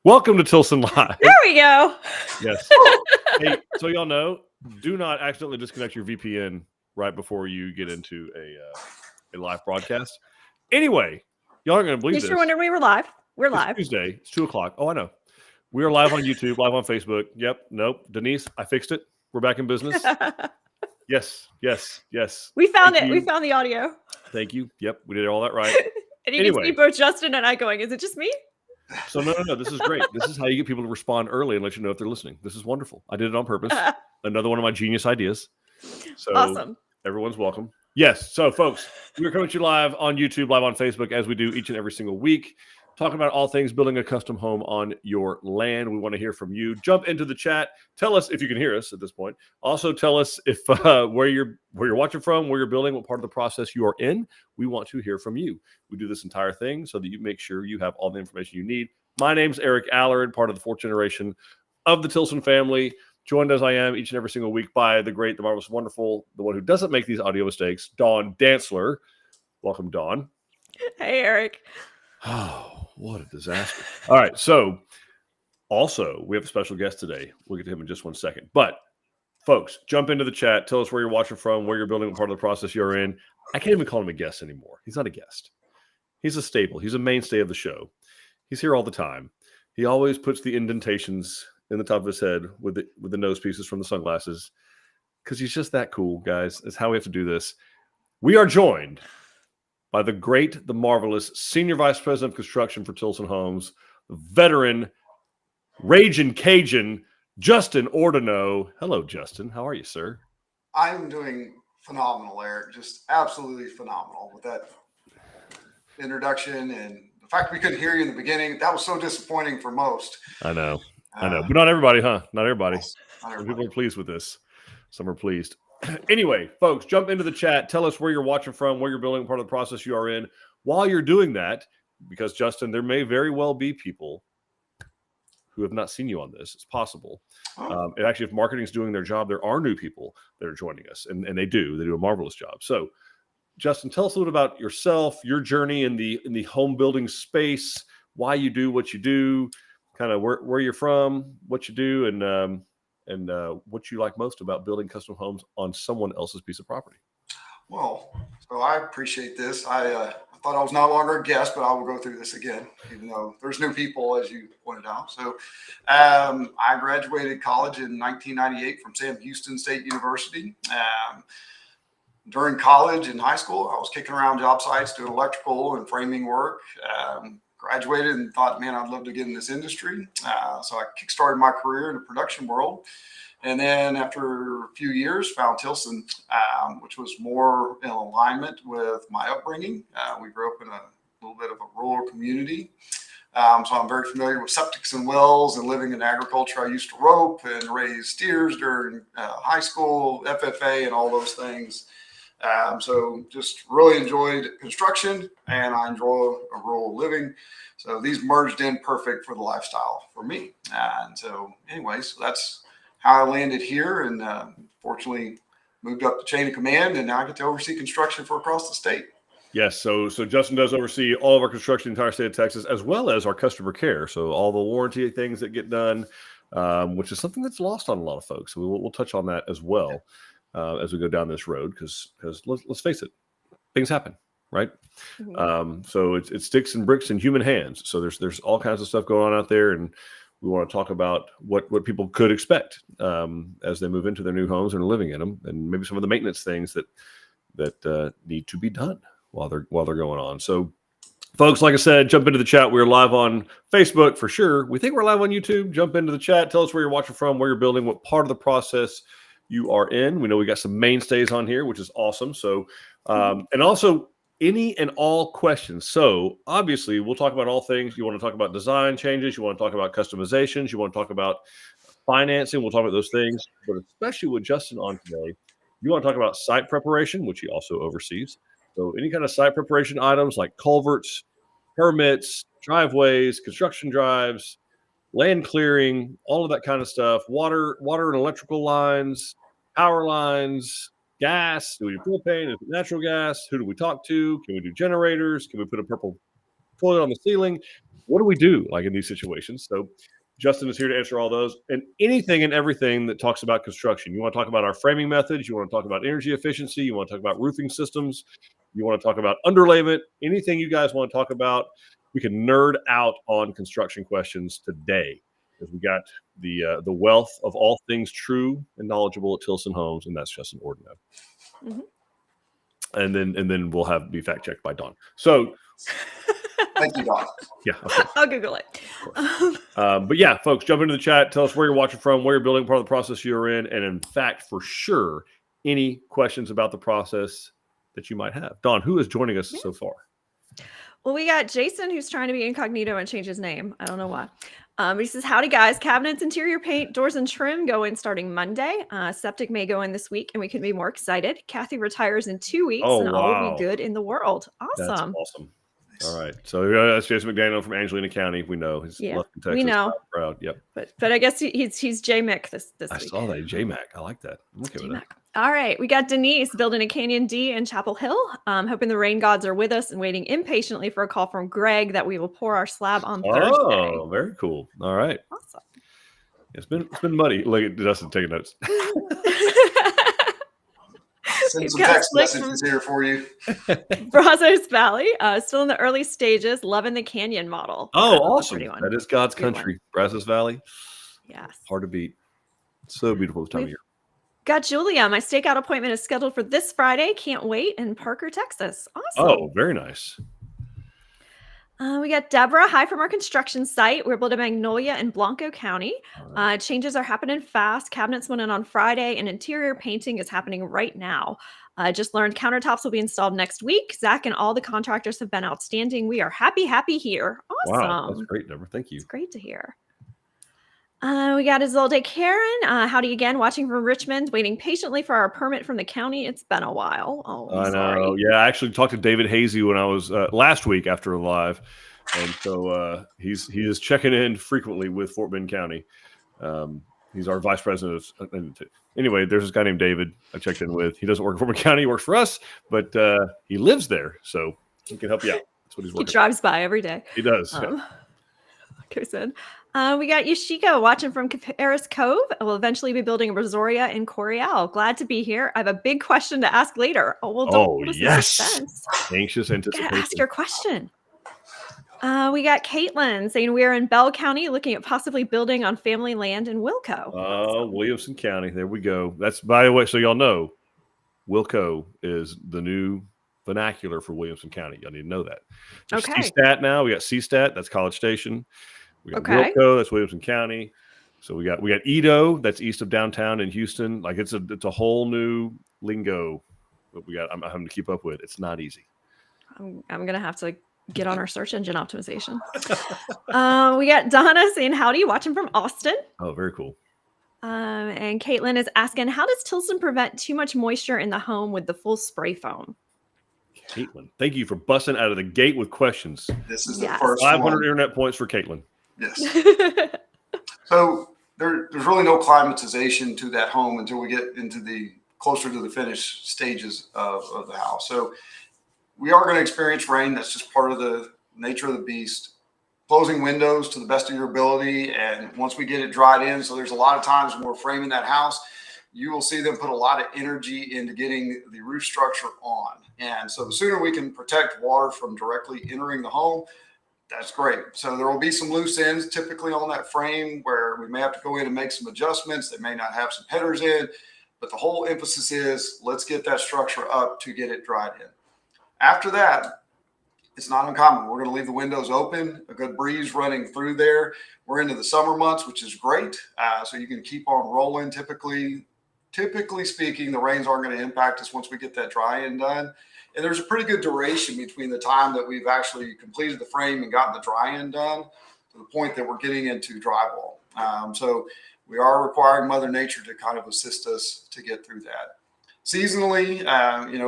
Welcome to Tilson Live. There we go. Yes. Hey, so y'all know, do not accidentally disconnect your VPN right before you get into a live broadcast. Anyway, y'all aren't going to believe You this. sure wondering we were live? We're It's live. Tuesday. It's 2:00. Oh, I know. We are live on YouTube, live on Facebook. Yep. Nope. Denise, I fixed it. We're back in business. Yes. We found Thank it. you. We found the audio. Thank you. Yep. We did all that right. And you can see both Justin and I going, is it just me? So no. This is great. This is how you get people to respond early and let you know if they're listening. This is wonderful. I did it on purpose. Another one of my genius ideas. So awesome. Everyone's welcome. Yes. So folks, we are coming to you live on YouTube, live on Facebook, as we do each and every single week, talking about all things building a custom home on your land. We want to hear from you. Jump into the chat. Tell us if you can hear us at this point. Also tell us if where you're watching from, where you're building, what part of the process you are in. We want to hear from you. We do this entire thing so that you make sure you have all the information you need. My name's Eric Allard, part of the fourth generation of the Tilson family, joined as I am each and every single week by the great, the marvelous, wonderful, the one who doesn't make these audio mistakes, Dawn Dantzler. Welcome, Dawn. Hey, Eric. Oh, what a disaster. All right. So also, we have a special guest today. We'll get to him in just 1 second. But folks, jump into the chat. Tell us where you're watching from, where you're building, what part of the process you're in. I can't even call him a guest anymore. He's not a guest. He's a staple. He's a mainstay of the show. He's here all the time. He always puts the indentations in the top of his head with the nose pieces from the sunglasses because he's just that cool, guys. That's how we have to do this. We are joined by the great, the marvelous Senior Vice President of Construction for Tilson Homes, the veteran, Ragin' Cajun, Justin Ordeneaux. Hello, Justin. How are you, sir? I'm doing phenomenal, Eric. Just absolutely phenomenal with that introduction. And the fact we couldn't hear you in the beginning, that was so disappointing for most. I know. But not everybody, huh? Not everybody. Not everybody. Some people are pleased with this. Some are pleased. Anyway, folks, jump into the chat. Tell us where you're watching from, where you're building, part of the process you are in. While you're doing that, because, Justin, there may very well be people who have not seen you on this. It's possible. And actually, if marketing is doing their job, there are new people that are joining us, and they do a marvelous job. So, Justin, tell us a little about yourself, your journey in the home building space, why you do what you do, kind of where you're from, what you do, and what you like most about building custom homes on someone else's piece of property. Well, so I appreciate this. I thought I was no longer a guest, but I will go through this again, even though there's new people, as you pointed out. So I graduated college in 1998 from Sam Houston State University. During college and high school, I was kicking around job sites doing electrical and framing work. Graduated and thought, man, I'd love to get in this industry. So I kickstarted my career in the production world. And then after a few years, found Tilson, which was more in alignment with my upbringing. We grew up in a little bit of a rural community. So I'm very familiar with septics and wells and living in agriculture. I used to rope and raise steers during high school, FFA, and all those things. So just really enjoyed construction, and I enjoy a rural living. So these merged in perfect for the lifestyle for me. And so anyways, that's how I landed here, and fortunately moved up the chain of command, and now I get to oversee construction for across the state. Yes. So Justin does oversee all of our construction in the entire state of Texas, as well as our customer care. So all the warranty things that get done, which is something that's lost on a lot of folks. So we'll touch on that as well. As we go down this road, because let's face it, things happen, right? Mm-hmm. So it's sticks and bricks in human hands. So there's all kinds of stuff going on out there, and we want to talk about what people could expect as they move into their new homes and are living in them, and maybe some of the maintenance things that need to be done while they're going on. So, folks, like I said, jump into the chat. We're live on Facebook for sure. We think we're live on YouTube. Jump into the chat. Tell us where you're watching from, where you're building, what part of the process you are in. We know we got some mainstays on here, which is awesome. So, and also any and all questions. So obviously we'll talk about all things. You want to talk about design changes. You want to talk about customizations. You want to talk about financing. We'll talk about those things, but especially with Justin on today, you want to talk about site preparation, which he also oversees. So any kind of site preparation items like culverts, permits, driveways, construction drives, land clearing, all of that kind of stuff, water and electrical lines, power lines, gas. Do we do propane? Is it natural gas? Who do we talk to? Can we do generators? Can we put a purple toilet on the ceiling? what do we do like in these situations? So Justin is here to answer all those and anything and everything that talks about construction. You want to talk about our framing methods. You want to talk about energy efficiency. You want to talk about roofing systems. You want to talk about underlayment. Anything you guys want to talk about, we can nerd out on construction questions today because we got the wealth of all things true and knowledgeable at Tilson Homes, and that's Justin Ordeneaux. Mm-hmm. And then we'll be fact checked by Dawn. So. Thank you, Dawn. Yeah, I'll Google it. But yeah, folks, jump into the chat. Tell us where you're watching from, where you're building, part of the process you're in, and in fact, for sure, any questions about the process that you might have. Dawn, who is joining us so far? Well, we got Jason, who's trying to be incognito and change his name. I don't know why. He says, howdy, guys. Cabinets, interior paint, doors, and trim go in starting Monday. Septic may go in this week, and we couldn't be more excited. Kathy retires in 2 weeks, and all will be good in the world. Awesome. That's awesome. All right. So that's Jason McDaniel from Angelina County. We know he's left in Texas. We know. Proud. Yep. But I guess he's J-Mick this week. I saw that. J-Mac. I like that. I'm okay with that. All right. We got Denise building a Canyon D in Chapel Hill. Hoping the rain gods are with us and waiting impatiently for a call from Greg that we will pour our slab on Thursday. Oh, very cool. All right. Awesome. It's been muddy. Look at Justin taking notes. Send some text messages here for you. Brazos Valley, still in the early stages, loving the Canyon model. Oh, awesome. That is God's country. Brazos Valley. Yes. Hard to beat. So beautiful this time of year. Got Julia. My stakeout appointment is scheduled for this Friday. Can't wait in Parker, Texas. Awesome. Oh, very nice. We got Deborah. Hi from our construction site. We're building Magnolia in Blanco County. Right. Changes are happening fast. Cabinets went in on Friday, and interior painting is happening right now. Just learned countertops will be installed next week. Zach and all the contractors have been outstanding. We are happy here. Awesome. Wow, that's great, Deborah. Thank you. It's great to hear. We got Isolde Karen. Howdy again, watching from Richmond, waiting patiently for our permit from the county. It's been a while. Oh, I'm sorry. Yeah, I actually talked to David Hazy when I was last week after a live, and so he is checking in frequently with Fort Bend County. He's our vice president of. Anyway, there's this guy named David I checked in with. He doesn't work in Fort Bend County; he works for us, but he lives there, so he can help you out. That's what he's working. He drives by every day. He does. Like I said. We got Yashiko watching from Caparis Cove. We'll eventually be building a Resoria in Coriel. Glad to be here. I have a big question to ask later. Oh, well, don't yes. Anxious anticipation. Ask your question. We got Caitlin saying we're in Bell County looking at possibly building on family land in Wilco. Williamson County. There we go. That's, by the way, so y'all know, Wilco is the new vernacular for Williamson County. Y'all need to know that. There's CSTAT now. We got CSTAT. That's College Station. We got Wilco, that's Williamson County. So we got Edo, that's east of downtown in Houston. Like it's a whole new lingo that I'm having to keep up with. It's not easy. I'm gonna have to get on our search engine optimization. We got Donna saying howdy, watching from Austin. Oh, very cool. And Caitlin is asking, how does Tilson prevent too much moisture in the home with the full spray foam? Caitlin, thank you for busting out of the gate with questions. This is the first 500 internet points for Caitlin. Yes. So there's really no climatization to that home until we get into the closer to the finished stages of the house. So we are going to experience rain. That's just part of the nature of the beast. Closing windows to the best of your ability. And once we get it dried in, so there's a lot of times when we're framing that house, you will see them put a lot of energy into getting the roof structure on. And so the sooner we can protect water from directly entering the home, that's great. So there will be some loose ends typically on that frame where we may have to go in and make some adjustments. They may not have some headers in, but the whole emphasis is let's get that structure up to get it dried in. After that, it's not uncommon. We're going to leave the windows open, a good breeze running through there. We're into the summer months, which is great. So you can keep on rolling. Typically speaking, the rains aren't going to impact us once we get that dry-in done. And there's a pretty good duration between the time that we've actually completed the frame and gotten the dry-in done to the point that we're getting into drywall. So we are requiring Mother Nature to kind of assist us to get through that. Seasonally,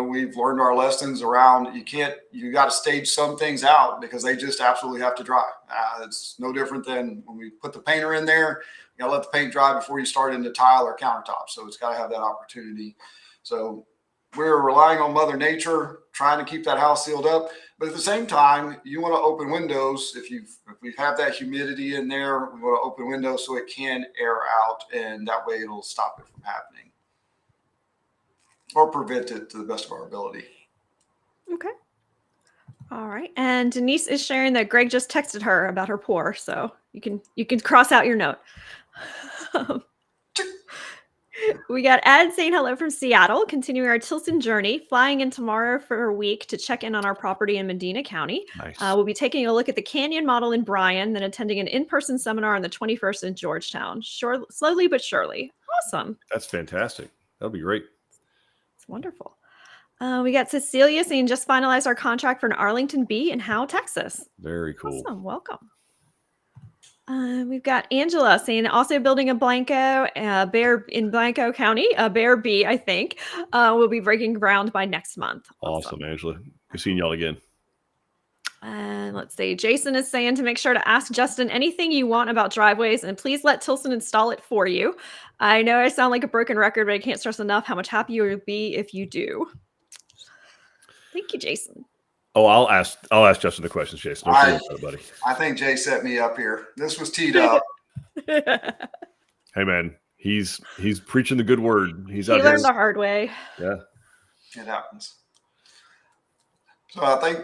we've learned our lessons around you got to stage some things out because they just absolutely have to dry. It's no different than when we put the painter in there. You got to let the paint dry before you start into tile or countertop. So it's got to have that opportunity. So we're relying on Mother Nature, trying to keep that house sealed up. But at the same time, you want to open windows. If we have that humidity in there, we want to open windows so it can air out, and that way it'll stop it from happening or prevent it to the best of our ability. Okay. All right. And Denise is sharing that Greg just texted her about her pour, so you can cross out your note. We got Ed saying hello from Seattle, continuing our Tilson journey, flying in tomorrow for a week to check in on our property in Medina County. Nice. We'll be taking a look at the Canyon model in Bryan, then attending an in-person seminar on the 21st in Georgetown. Slowly but surely. Awesome. That's fantastic. That'll be great. It's wonderful. We got Cecilia saying just finalized our contract for an Arlington B in Howe, Texas. Very cool. Awesome. Welcome. We've got Angela saying also building a Blanco Bear in Blanco County, a Bear B, I think, will be breaking ground by next month. Awesome, Angela. Good seeing y'all again. And let's see. Jason is saying to make sure to ask Justin anything you want about driveways and please let Tilson install it for you. I know I sound like a broken record, but I can't stress enough how much happy you will be if you do. Thank you, Jason. Oh, I'll ask Justin the questions, Jason. Don't worry about it, buddy. I think Jay set me up here. This was teed up. Hey, man, he's preaching the good word. He learned the hard way. Yeah, it happens. So I think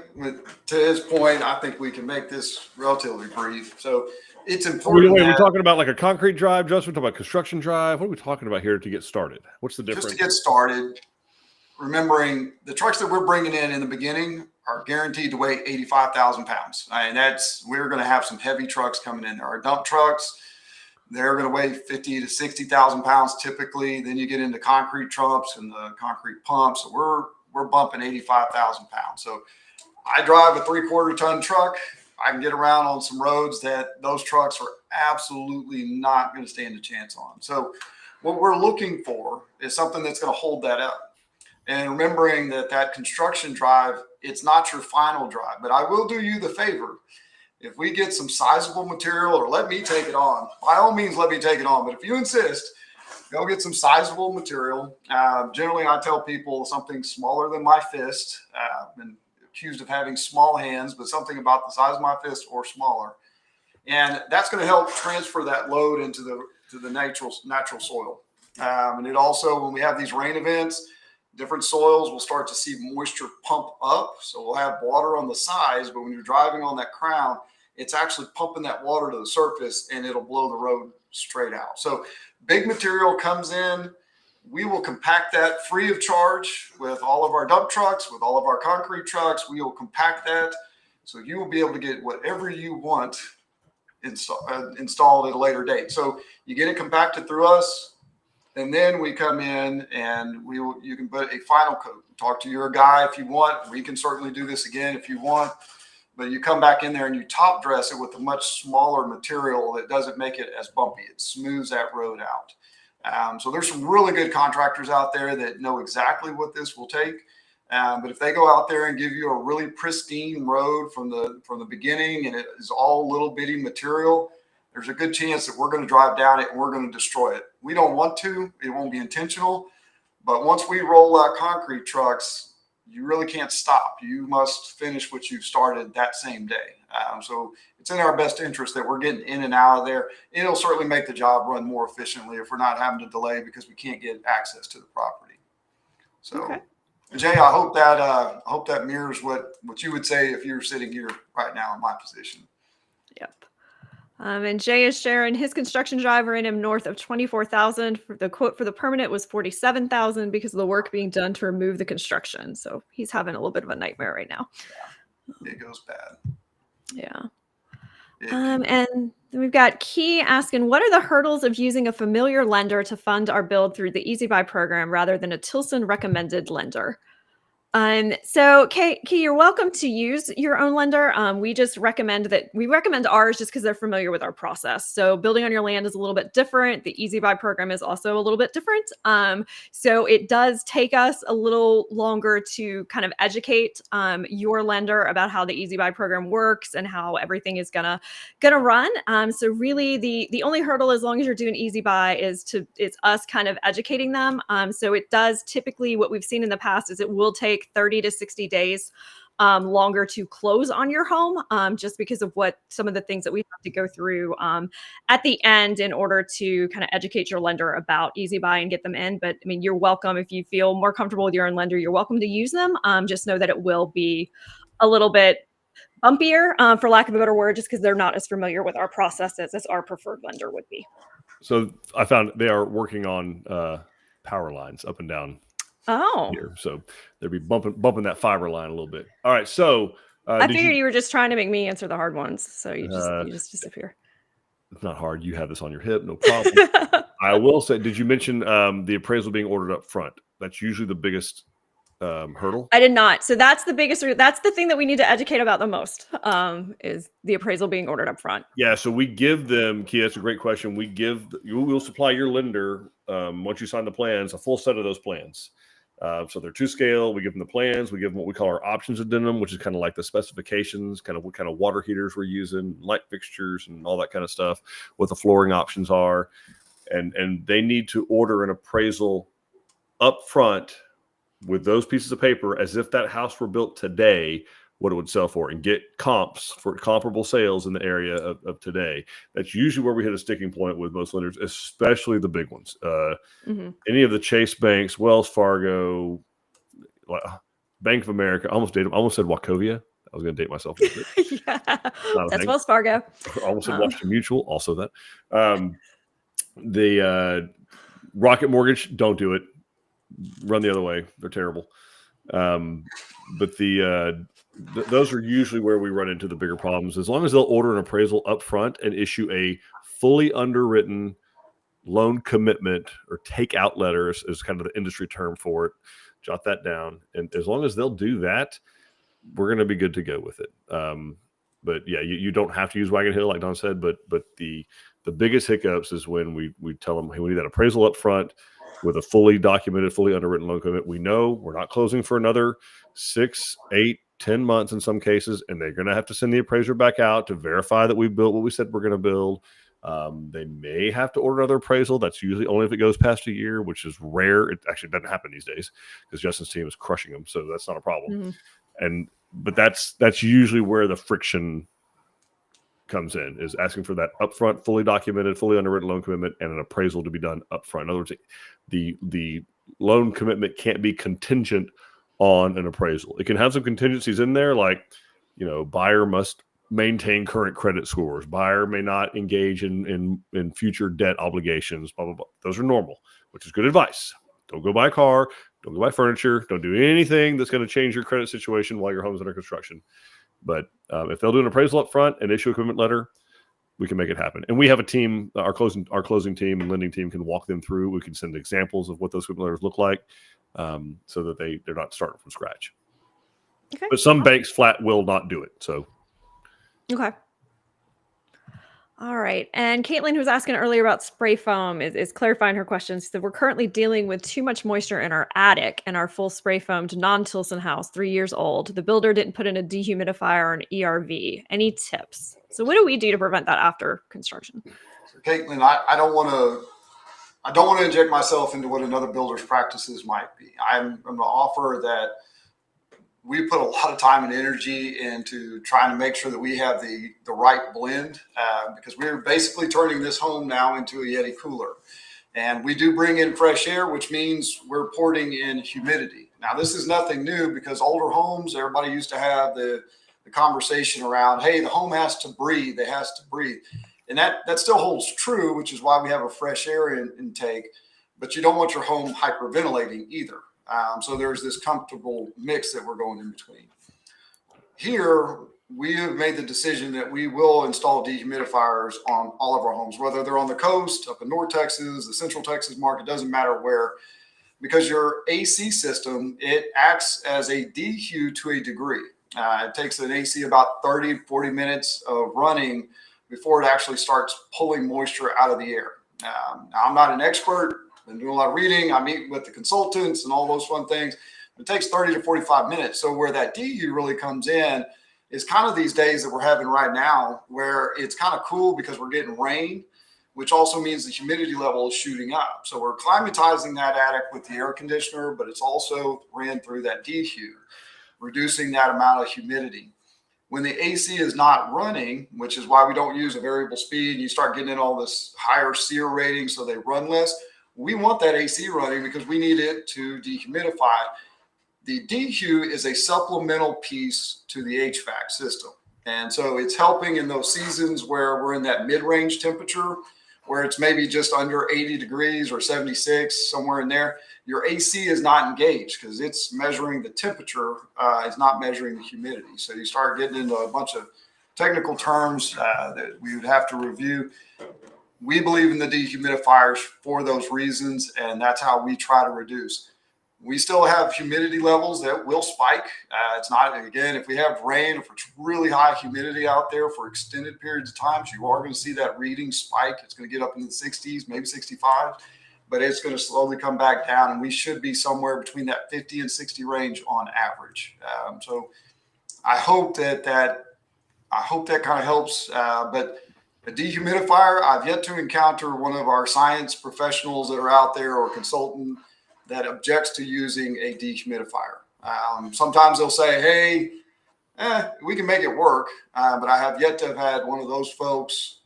to his point, I think we can make this relatively brief. So it's important. Wait, we're talking about like a concrete drive, Justin. We're talking about construction drive. What are we talking about here to get started? What's the difference? Just to get started, remembering the trucks that we're bringing in the beginning are guaranteed to weigh 85,000 pounds. And we're going to have some heavy trucks coming in there. Our dump trucks, they're going to weigh 50 to 60,000 pounds typically. Then you get into concrete trucks and the concrete pumps. So we're bumping 85,000 pounds. So I drive a 3/4 ton truck. I can get around on some roads that those trucks are absolutely not going to stand a chance on. So what we're looking for is something that's going to hold that up. And remembering that construction drive, it's not your final drive, but I will do you the favor. If we get some sizable material, or let me take it on, by all means, let me take it on. But if you insist, go get some sizable material. Generally, I tell people something smaller than my fist. I've been accused of having small hands, but something about the size of my fist or smaller. And that's going to help transfer that load into the natural soil. And it also, when we have these rain events, different soils will start to see moisture pump up. So we'll have water on the sides, but when you're driving on that crown, it's actually pumping that water to the surface and it'll blow the road straight out. So big material comes in. We will compact that free of charge with all of our dump trucks, with all of our concrete trucks. We will compact that. So you will be able to get whatever you want installed at a later date. So you get it compacted through us. And then we come in and you can put a final coat. Talk to your guy if you want. We can certainly do this again if you want. But you come back in there and you top dress it with a much smaller material that doesn't make it as bumpy. It smooths that road out. So there's some really good contractors out there that know exactly what this will take. But if they go out there and give you a really pristine road from the beginning and it is all little bitty material, there's a good chance that we're going to drive down it and we're going to destroy it. We don't want to. It won't be intentional. But once we roll out concrete trucks, you really can't stop. You must finish what you started that same day. So it's in our best interest that we're getting in and out of there. It'll certainly make the job run more efficiently if we're not having to delay because we can't get access to the property. So, okay. Jay, I hope that mirrors what you would say if you were sitting here right now in my position. Yep. And Jay is sharing his construction driver in him north of 24,000. The quote for the permanent was 47,000 because of the work being done to remove the construction. So he's having a little bit of a nightmare right now. Yeah, it goes bad. Yeah. And then we've got Key asking, what are the hurdles of using a familiar lender to fund our build through the EasyBuy program rather than a Tilson recommended lender? So Kay, you're welcome to use your own lender. We recommend ours just because they're familiar with our process. So building on your land is a little bit different. The EasyBuy program is also a little bit different. So it does take us a little longer to kind of educate your lender about how the EasyBuy program works and how everything is gonna run. So really the only hurdle, as long as you're doing EasyBuy, is us kind of educating them. So it does typically, what we've seen in the past is it will take 30 to 60 days longer to close on your home, just because of some of the things that we have to go through at the end in order to kind of educate your lender about EasyBuy and get them in. But I mean, you're welcome, if you feel more comfortable with your own lender, you're welcome to use them. Just know that it will be a little bit bumpier, for lack of a better word, just because they're not as familiar with our processes as our preferred lender would be. So I found they are working on power lines up and down here, so they'll be bumping that fiber line a little bit. All right, so I figured you were just trying to make me answer the hard ones, so you just disappear. It's not hard. You have this on your hip, no problem. I will say, did you mention the appraisal being ordered up front? That's usually the biggest hurdle. I did not. So that's the thing that we need to educate about the most, is the appraisal being ordered up front. Yeah, so we give them, Kia, that's a great question. We'll supply your lender, once you sign the plans, a full set of those plans. So they're to scale. We give them the plans. We give them what we call our options addendum, which is kind of like the specifications, kind of what kind of water heaters we're using, light fixtures, and all that kind of stuff, what the flooring options are. And they need to order an appraisal up front with those pieces of paper as if that house were built today, what it would sell for, and get comps for comparable sales in the area of today. That's usually where we hit a sticking point with most lenders, especially the big ones. Any of the Chase banks, Wells Fargo, Bank of America. I almost said Wachovia. I was going to date myself a little bit. Yeah, that's Wells Fargo. I almost said Washington Mutual. Also that. The Rocket Mortgage, don't do it. Run the other way. They're terrible. But those are usually where we run into the bigger problems. As long as they'll order an appraisal up front and issue a fully underwritten loan commitment, or takeout letters is kind of the industry term for it. Jot that down. And as long as they'll do that, we're going to be good to go with it. But yeah, you don't have to use Wagon Hill, like Don said, but the biggest hiccups is when we tell them, hey, we need that appraisal up front with a fully documented, fully underwritten loan commitment. We know we're not closing for another 6, 8, 10 months in some cases, and they're going to have to send the appraiser back out to verify that we built what we said we're going to build. They may have to order another appraisal. That's usually only if it goes past a year, which is rare. It actually doesn't happen these days because Justin's team is crushing them, so that's not a problem. But that's usually where the friction comes in, is asking for that upfront, fully documented, fully underwritten loan commitment and an appraisal to be done upfront. In other words, the loan commitment can't be contingent on an appraisal. It can have some contingencies in there, like, buyer must maintain current credit scores. Buyer may not engage in future debt obligations, blah, blah, blah. Those are normal, which is good advice. Don't go buy a car. Don't go buy furniture. Don't do anything that's going to change your credit situation while your home's under construction. But if they'll do an appraisal up front and issue a commitment letter, we can make it happen. And we have a team, our closing team and lending team can walk them through. We can send examples of what those commitment letters look like, so that they're not starting from scratch. Okay. But some banks flat will not do it. So. Okay. All right. And Caitlin, who was asking earlier about spray foam, is clarifying her question. She said, we're currently dealing with too much moisture in our attic, and our full spray foamed non-Tilson house, 3 years old. The builder didn't put in a dehumidifier or an ERV. Any tips? So what do we do to prevent that after construction? So Caitlin, I don't want to inject myself into what another builder's practices might be. I'm going to offer that we put a lot of time and energy into trying to make sure that we have the right blend, because we're basically turning this home now into a Yeti cooler. And we do bring in fresh air, which means we're porting in humidity. Now, this is nothing new, because older homes, everybody used to have the conversation around, hey, the home has to breathe, it has to breathe. And that still holds true, which is why we have a fresh air intake, but you don't want your home hyperventilating either. So there's this comfortable mix that we're going in between. Here, we have made the decision that we will install dehumidifiers on all of our homes, whether they're on the coast, up in North Texas, the Central Texas market, doesn't matter where, because your AC system, it acts as a DHU to a degree. It takes an AC about 30, 40 minutes of running before it actually starts pulling moisture out of the air. Now, I'm not an expert. I've been doing a lot of reading. I meet with the consultants and all those fun things. It takes 30 to 45 minutes. So where that DHU really comes in is kind of these days that we're having right now, where it's kind of cool because we're getting rain, which also means the humidity level is shooting up. So we're climatizing that attic with the air conditioner, but it's also ran through that DHU, reducing that amount of humidity. When the AC is not running, which is why we don't use a variable speed, you start getting in all this higher SEER rating, so they run less. We want that AC running because we need it to dehumidify. The DHU is a supplemental piece to the HVAC system. And so it's helping in those seasons where we're in that mid-range temperature, where it's maybe just under 80 degrees or 76, somewhere in there. Your AC is not engaged because it's measuring the temperature, it's not measuring the humidity. So you start getting into a bunch of technical terms that we would have to review. We believe in the dehumidifiers for those reasons, and that's how we try to reduce. We still have humidity levels that will spike. It's not, again, if we have rain, if it's really high humidity out there for extended periods of time, you are going to see that reading spike. It's going to get up into the 60s, maybe 65, but it's going to slowly come back down. And we should be somewhere between that 50 and 60 range on average. So I hope that kind of helps. But a dehumidifier, I've yet to encounter one of our science professionals that are out there or consultant that objects to using a dehumidifier. Sometimes they'll say, hey, we can make it work. But I have yet to have had one of those folks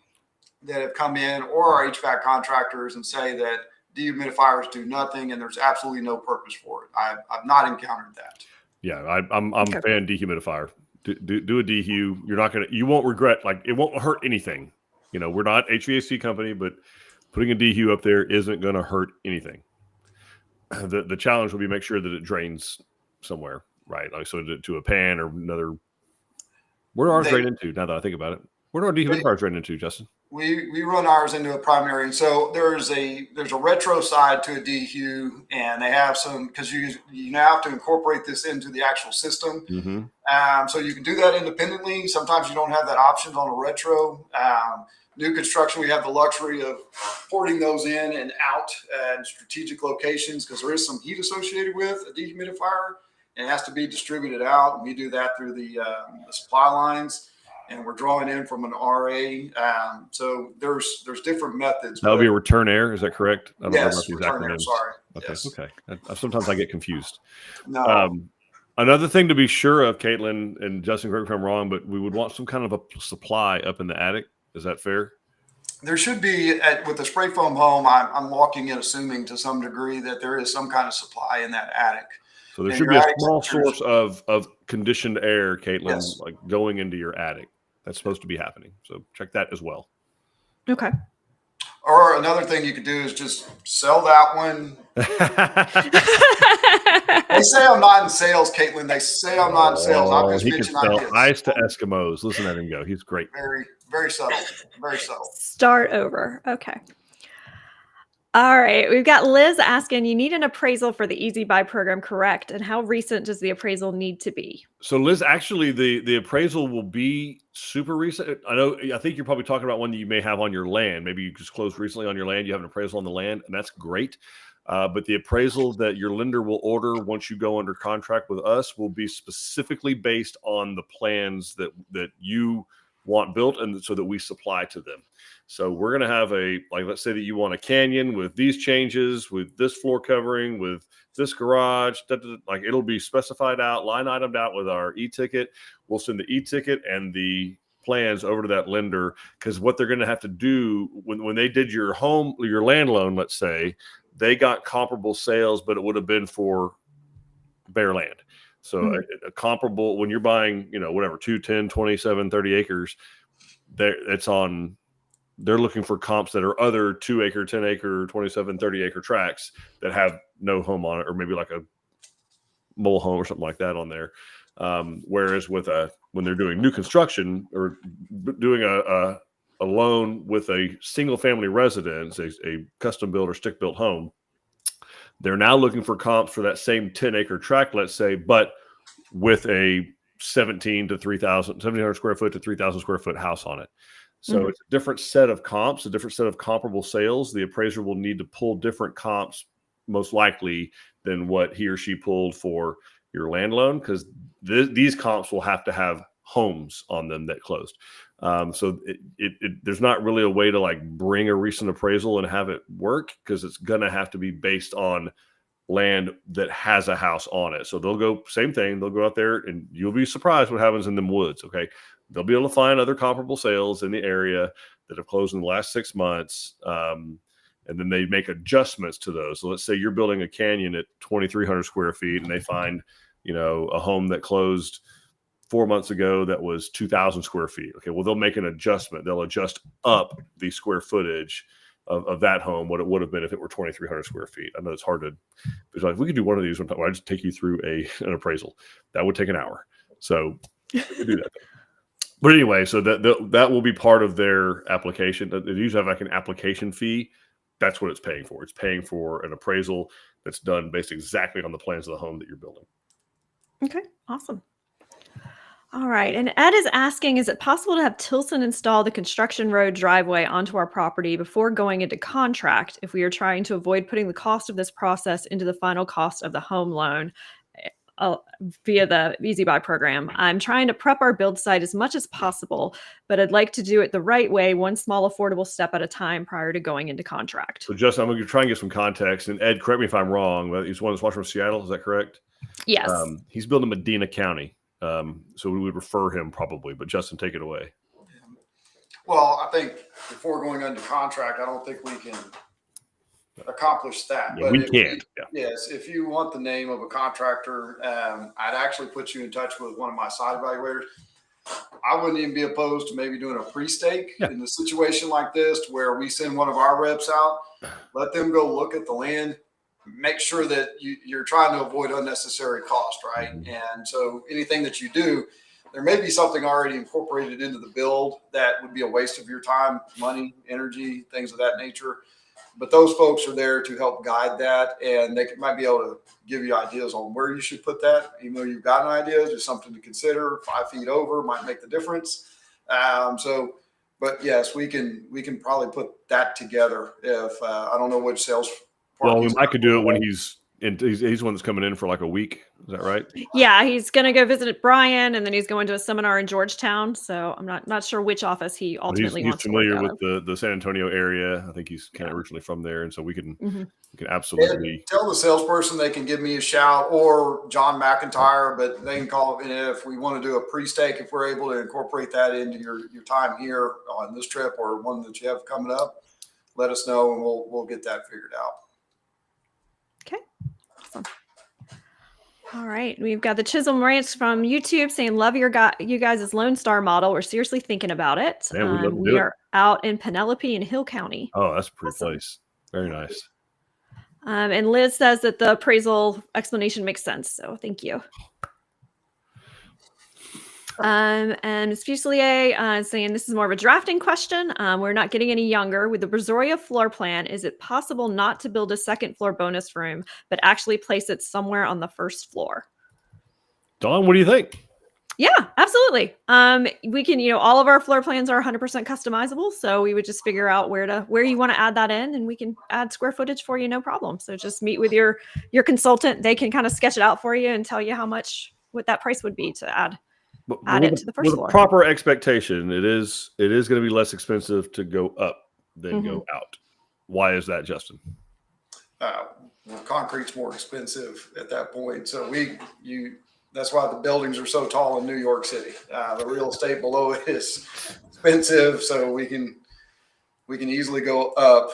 that have come in, or our HVAC contractors, and say that dehumidifiers do nothing and there's absolutely no purpose for it. I've not encountered that. Yeah, I'm a fan dehumidifier. Do a DHU. You won't regret, like, it won't hurt anything. You know, we're not HVAC company, but putting a DHU up there isn't going to hurt anything. The challenge will be make sure that it drains somewhere, right? Like, so to a pan or another. Where do ours drain into? Now that I think about it, where do our dehumidifiers drain into, Justin? We run ours into a primary, and so there's a retro side to a DHU, and they have some, because you now have to incorporate this into the actual system. Mm-hmm. So you can do that independently. Sometimes you don't have that option on a retro. New construction, we have the luxury of porting those in and out at strategic locations because there is some heat associated with a dehumidifier, and it has to be distributed out. And we do that through the supply lines, and we're drawing in from an RA. So there's different methods. That'll be a return air. Is that correct? I don't know about Yes, these return air. acronyms. Sorry. Okay. Yes. Okay. Sometimes I get confused. No. Another thing to be sure of, Caitlin and Justin, correct me if I'm wrong, but we would want some kind of a supply up in the attic. Is that fair? There should be, with the spray foam home, I'm walking in assuming to some degree that there is some kind of supply in that attic. So there And should your be a attic small temperatures- source of conditioned air, Caitlin, Yes. like going into your attic. That's supposed to be happening. So check that as well. Okay. Or another thing you could do is just sell that one. They say I'm not in sales, Caitlin. They say I'm not in sales. I'm just He can mentioning sell ideas. ice to Eskimos. Listen to him go. He's great. Very, very subtle. Very subtle. Start over. Okay. All right. We've got Liz asking, you need an appraisal for the EasyBuy program, correct? And how recent does the appraisal need to be? So Liz, actually the appraisal will be super recent. I think you're probably talking about one that you may have on your land. Maybe you just closed recently on your land. You have an appraisal on the land, and that's great. But the appraisal that your lender will order once you go under contract with us will be specifically based on the plans that you want built, and so that we supply to them. So we're going to have let's say that you want a canyon with these changes, with this floor covering, with this garage, like it'll be specified out, line itemed out with our e-ticket. We'll send the e-ticket and the plans over to that lender, because what they're going to have to do when they did your land loan, let's say, they got comparable sales, but it would have been for bare land. So a comparable, when you're buying, whatever, 2, 10, 27, 30 acres, they're looking for comps that are other 2 acre, 10 acre, 27, 30 acre tracts that have no home on it, or maybe like a mobile home or something like that on there. Whereas when they're doing new construction or doing a loan with a single family residence, a custom built or stick built home, They're now looking for comps for that same 10-acre tract, let's say, but with a 1,700 square foot to 3,000 square foot house on it. So it's a different set of comps, a different set of comparable sales. The appraiser will need to pull different comps, most likely, than what he or she pulled for your land loan, because these comps will have to have homes on them that closed. So there's not really a way to like bring a recent appraisal and have it work, because it's going to have to be based on land that has a house on it. So they'll go, same thing, they'll go out there and you'll be surprised what happens in them woods. Okay. They'll be able to find other comparable sales in the area that have closed in the last 6 months. And then they make adjustments to those. So let's say you're building a canyon at 2,300 square feet and they find, a home that closed 4 months ago that was 2,000 square feet. Okay. Well, they'll make an adjustment. They'll adjust up the square footage of that home, what it would have been if it were 2,300 square feet. I know it's hard to, it's like, we could do one of these one time. I just take you through an appraisal. That would take an hour. So we could do that. But anyway, so that will be part of their application. They usually have like an application fee. That's what it's paying for. It's paying for an appraisal that's done based exactly on the plans of the home that you're building. Okay, awesome. All right. And Ed is asking, is it possible to have Tilson install the construction road driveway onto our property before going into contract if we are trying to avoid putting the cost of this process into the final cost of the home loan via the EasyBuy program? I'm trying to prep our build site as much as possible, but I'd like to do it the right way, one small affordable step at a time prior to going into contract. So Justin, I'm going to try and get some context. And Ed, correct me if I'm wrong, but he's one that's watching from Seattle. Is that correct? Yes. He's building Medina County. So we would refer him probably, but Justin, take it away. Well, I think before going under contract, I don't think we can accomplish that. Yeah, but we can't. Yes, if you want the name of a contractor, I'd actually put you in touch with one of my site evaluators. I wouldn't even be opposed to maybe doing a pre-stake in a situation like this, to where we send one of our reps out, let them go look at the land, make sure that you're trying to avoid unnecessary cost, right? And so anything that you do, there may be something already incorporated into the build that would be a waste of your time, money, energy, things of that nature. But those folks are there to help guide that, and they might be able to give you ideas on where you should put that. Even though you've got an idea, just something to consider. 5 feet over might make the difference. But yes, we can probably put that together. If I don't know which sales. Well, I could do it when he's the one that's coming in for like a week. Is that right? Yeah, he's going to go visit Brian, and then he's going to a seminar in Georgetown. So I'm not sure which office he ultimately wants to work out of. He's familiar with the San Antonio area. I think he's kind of originally from there, and so we can absolutely and tell the salesperson they can give me a shout, or John McIntyre, but they can call it if we want to do a pre-stake, if we're able to incorporate that into your time here on this trip or one that you have coming up. Let us know, and we'll get that figured out. Okay, awesome. All right, we've got the Chisholm Ranch from YouTube saying, love you guys' Lone Star model. We're seriously thinking about it. Man, we are out in Penelope in Hill County. Oh, that's a pretty place. Very nice. And Liz says that the appraisal explanation makes sense. So thank you. And Ms. Fuselier saying this is more of a drafting question. We're not getting any younger. With the Brazoria floor plan, is it possible not to build a second floor bonus room, but actually place it somewhere on the first floor? Dawn, what do you think? Yeah, absolutely. We can, all of our floor plans are 100% customizable. So we would just figure out where you want to add that in, and we can add square footage for you, no problem. So just meet with your consultant. They can kind of sketch it out for you and tell you what that price would be to add it to the first floor. With a proper expectation, it is going to be less expensive to go up than go out. Why is that, Justin? Concrete's more expensive at that point. So that's why the buildings are so tall in New York City. The real estate below it is expensive, so we can easily go up.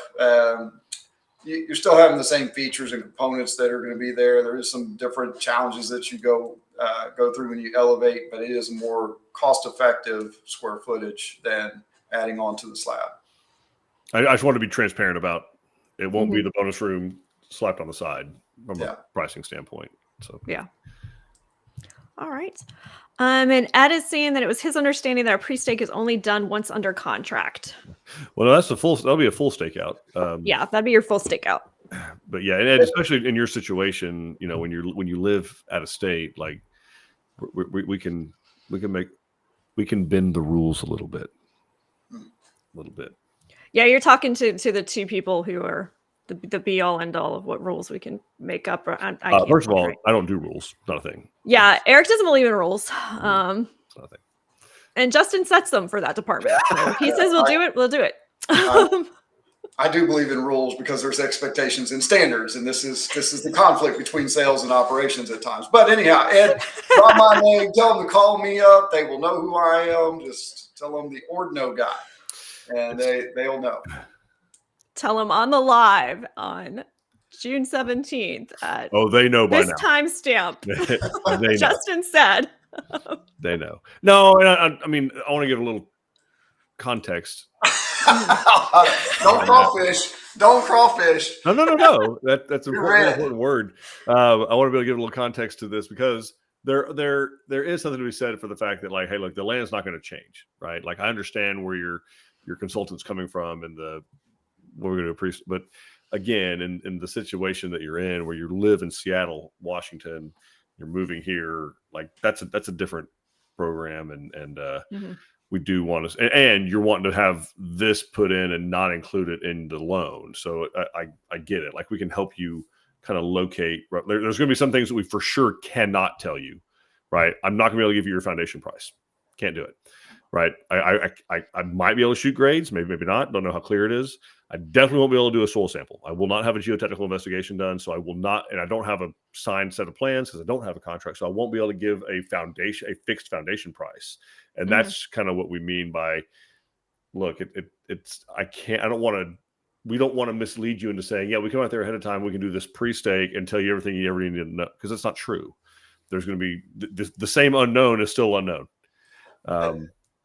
You're still having the same features and components that are going to be there. There is some different challenges that you go through when you elevate, but it is more cost-effective square footage than adding on to the slab. I just want to be transparent about it. Won't be the bonus room slapped on the side from a pricing standpoint. So yeah. All right. And Ed is saying that it was his understanding that our pre-stake is only done once under contract. Well, that'll be a full stakeout. Yeah, that'd be your full stakeout. But yeah, and especially in your situation, you know, when you live out of state, like we can bend the rules a little bit. Yeah, you're talking to the two people who are the be all end all of what rules we can make up. I can't First of all, right. I don't do rules. Not a thing. Yeah, Eric doesn't believe in rules. It's not a thing. And Justin sets them for that department. So if he says we'll do it, we'll do it. I do believe in rules because there's expectations and standards, and this is the conflict between sales and operations at times. But anyhow, Ed, drop my name, tell them to call me up. They will know who I am. Just tell them the Ordeneaux guy, and they'll know. Tell them on the live on June 17th at they know by this now. timestamp. Justin said. They know. No, and I mean, I want to give a little context. Don't crawfish. Don't crawfish. No. That's an important word. I want to be able to give a little context to this because there is something to be said for the fact that, like, hey, look, the land's not going to change, right? Like, I understand where your consultant's coming from and what we're going to appreciate, but again, in the situation that you're in, where you live in Seattle, Washington, you're moving here, like that's a different program, and we do want to, and you're wanting to have this put in and not include it in the loan. So I get it. Like, we can help you kind of locate. Right? There's going to be some things that we for sure cannot tell you, right? I'm not going to be able to give you your foundation price. Can't do it, right? I might be able to shoot grades, maybe not. Don't know how clear it is. I definitely won't be able to do a soil sample. I will not have a geotechnical investigation done. So I will not, and I don't have a signed set of plans because I don't have a contract. So I won't be able to give a fixed foundation price. And that's kind of what we mean by, look, we don't want to mislead you into saying, yeah, we come out there ahead of time, we can do this pre-stake and tell you everything you ever need to know, because it's not true. There's going to be the same unknown is still unknown.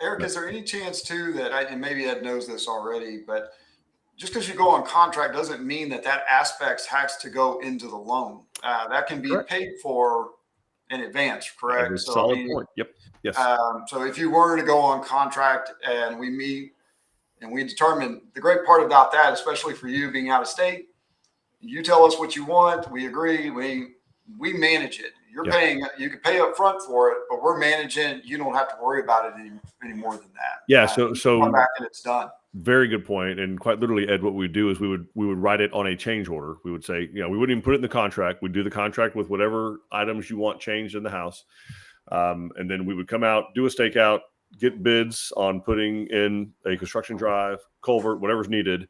Eric, is there any chance too that, and maybe Ed knows this already, but just because you go on contract doesn't mean that aspect has to go into the loan. That can be paid for in advance, correct? So, solid point. Yep. Yes. So if you were to go on contract and we meet and we determine, the great part about that, especially for you being out of state, you tell us what you want, we agree, we manage it. You're paying, you can pay up front for it, but we're managing. You don't have to worry about it any more than that. Yeah. So come back and it's done. Very good point. And quite literally, Ed, what we do is we would write it on a change order. We would say, we wouldn't even put it in the contract. We'd do the contract with whatever items you want changed in the house. And then we would come out, do a stakeout, get bids on putting in a construction drive, culvert, whatever's needed.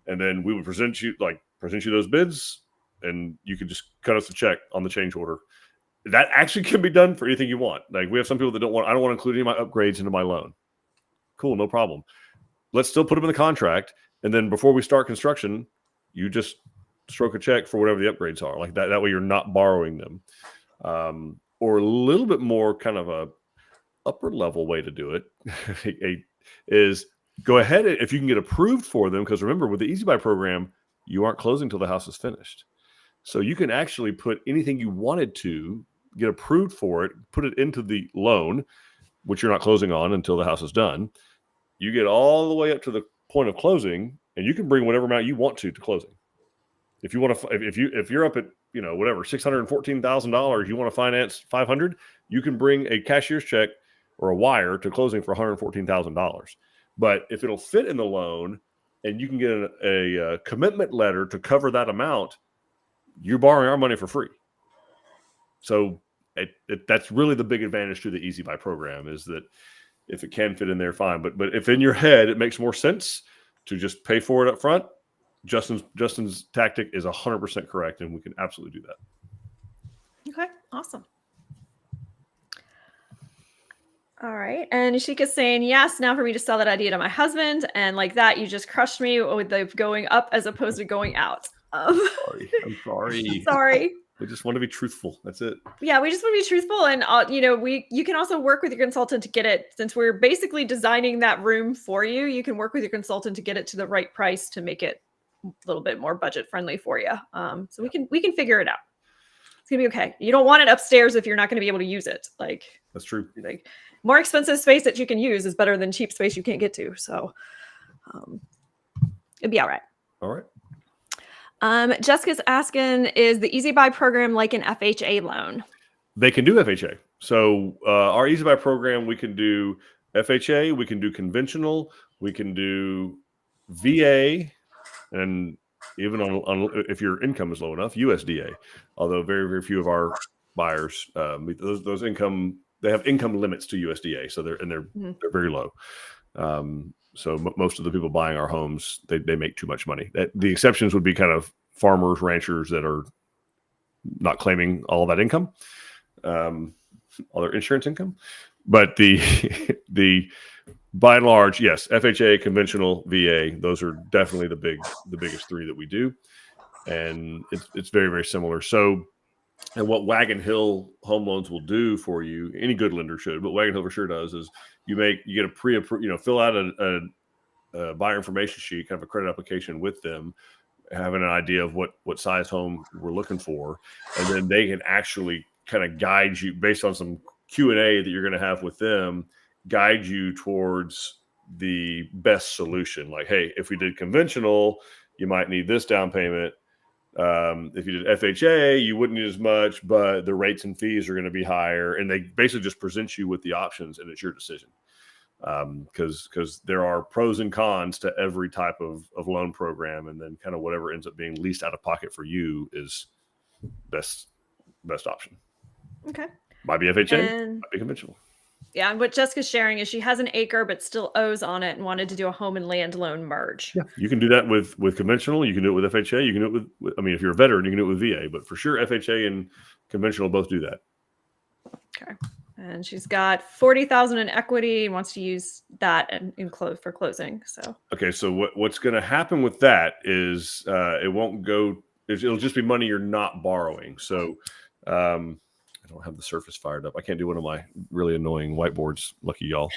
And then we would present you those bids, and you could just cut us a check on the change order. That actually can be done for anything you want. Like, we have some people that I don't want to include any of my upgrades into my loan. Cool, no problem. Let's still put them in the contract. And then before we start construction, you just stroke a check for whatever the upgrades are. Like that. That way you're not borrowing them. Or a little bit more kind of a upper level way to do it is go ahead if you can get approved for them. Because remember, with the EasyBuy program, you aren't closing till the house is finished. So you can actually put anything you wanted to, get approved for it, put it into the loan, which you're not closing on until the house is done. You get all the way up to the point of closing, and you can bring whatever amount you want to closing. If you want to, if you're up at whatever $614,000, you want to finance $500, you can bring a cashier's check or a wire to closing for $114,000. But if it'll fit in the loan, and you can get a commitment letter to cover that amount, you're borrowing our money for free. So that's really the big advantage to the EasyBuy program, is that if it can fit in there, fine. But if in your head it makes more sense to just pay for it up front, Justin's tactic is 100% correct, and we can absolutely do that. Okay, awesome. All right, and Nishika's saying, yes, now for me to sell that idea to my husband, and like that, you just crushed me with the going up as opposed to going out. I'm sorry. Sorry. We just want to be truthful. That's it. Yeah, we just want to be truthful, and you can also work with your consultant to get it. Since we're basically designing that room for you, you can work with your consultant to get it to the right price to make it a little bit more budget friendly for you. So we can figure it out. It's gonna be okay. You don't want it upstairs if you're not going to be able to use it. Like, that's true. Like, more expensive space that you can use is better than cheap space you can't get to. So it'd be all right. All right. Jessica's asking, is the EasyBuy program like an FHA loan? They can do FHA. So our EasyBuy program, we can do FHA, we can do conventional, we can do VA, and even on if your income is low enough, USDA. Although very, very few of our buyers, those income, they have income limits to USDA, so they're very low. So most of the people buying our homes, they make too much money. The exceptions would be kind of farmers, ranchers that are not claiming all that income, all their insurance income. But the by and large, yes, FHA, conventional, VA, those are definitely the biggest three that we do, and it's very, very similar. So, and what Wagon Hill Home Loans will do for you, any good lender should, but Wagon Hill for sure does, is you get a pre-approved, fill out a buyer information sheet, kind of a credit application with them, having an idea of what size home we're looking for, and then they can actually kind of guide you based on some Q&A that you're going to have with them, guide you towards the best solution. Like, hey, if we did conventional, you might need this down payment. If you did FHA, you wouldn't need as much, but the rates and fees are going to be higher. And they basically just present you with the options, and it's your decision. Because there are pros and cons to every type of loan program, and then kind of whatever ends up being least out of pocket for you is best option. Okay. Might be FHA, might be conventional. Yeah, and what Jessica's sharing is she has an acre but still owes on it and wanted to do a home and land loan merge. Yeah, you can do that with conventional. You can do it with FHA. You can do it with I mean, if you're a veteran, you can do it with VA. But for sure, FHA and conventional both do that. Okay. And she's got $40,000 in equity and wants to use that for closing. So okay, so what's going to happen with that is it won't go. It'll just be money you're not borrowing. So I don't have the Surface fired up. I can't do one of my really annoying whiteboards. Lucky y'all.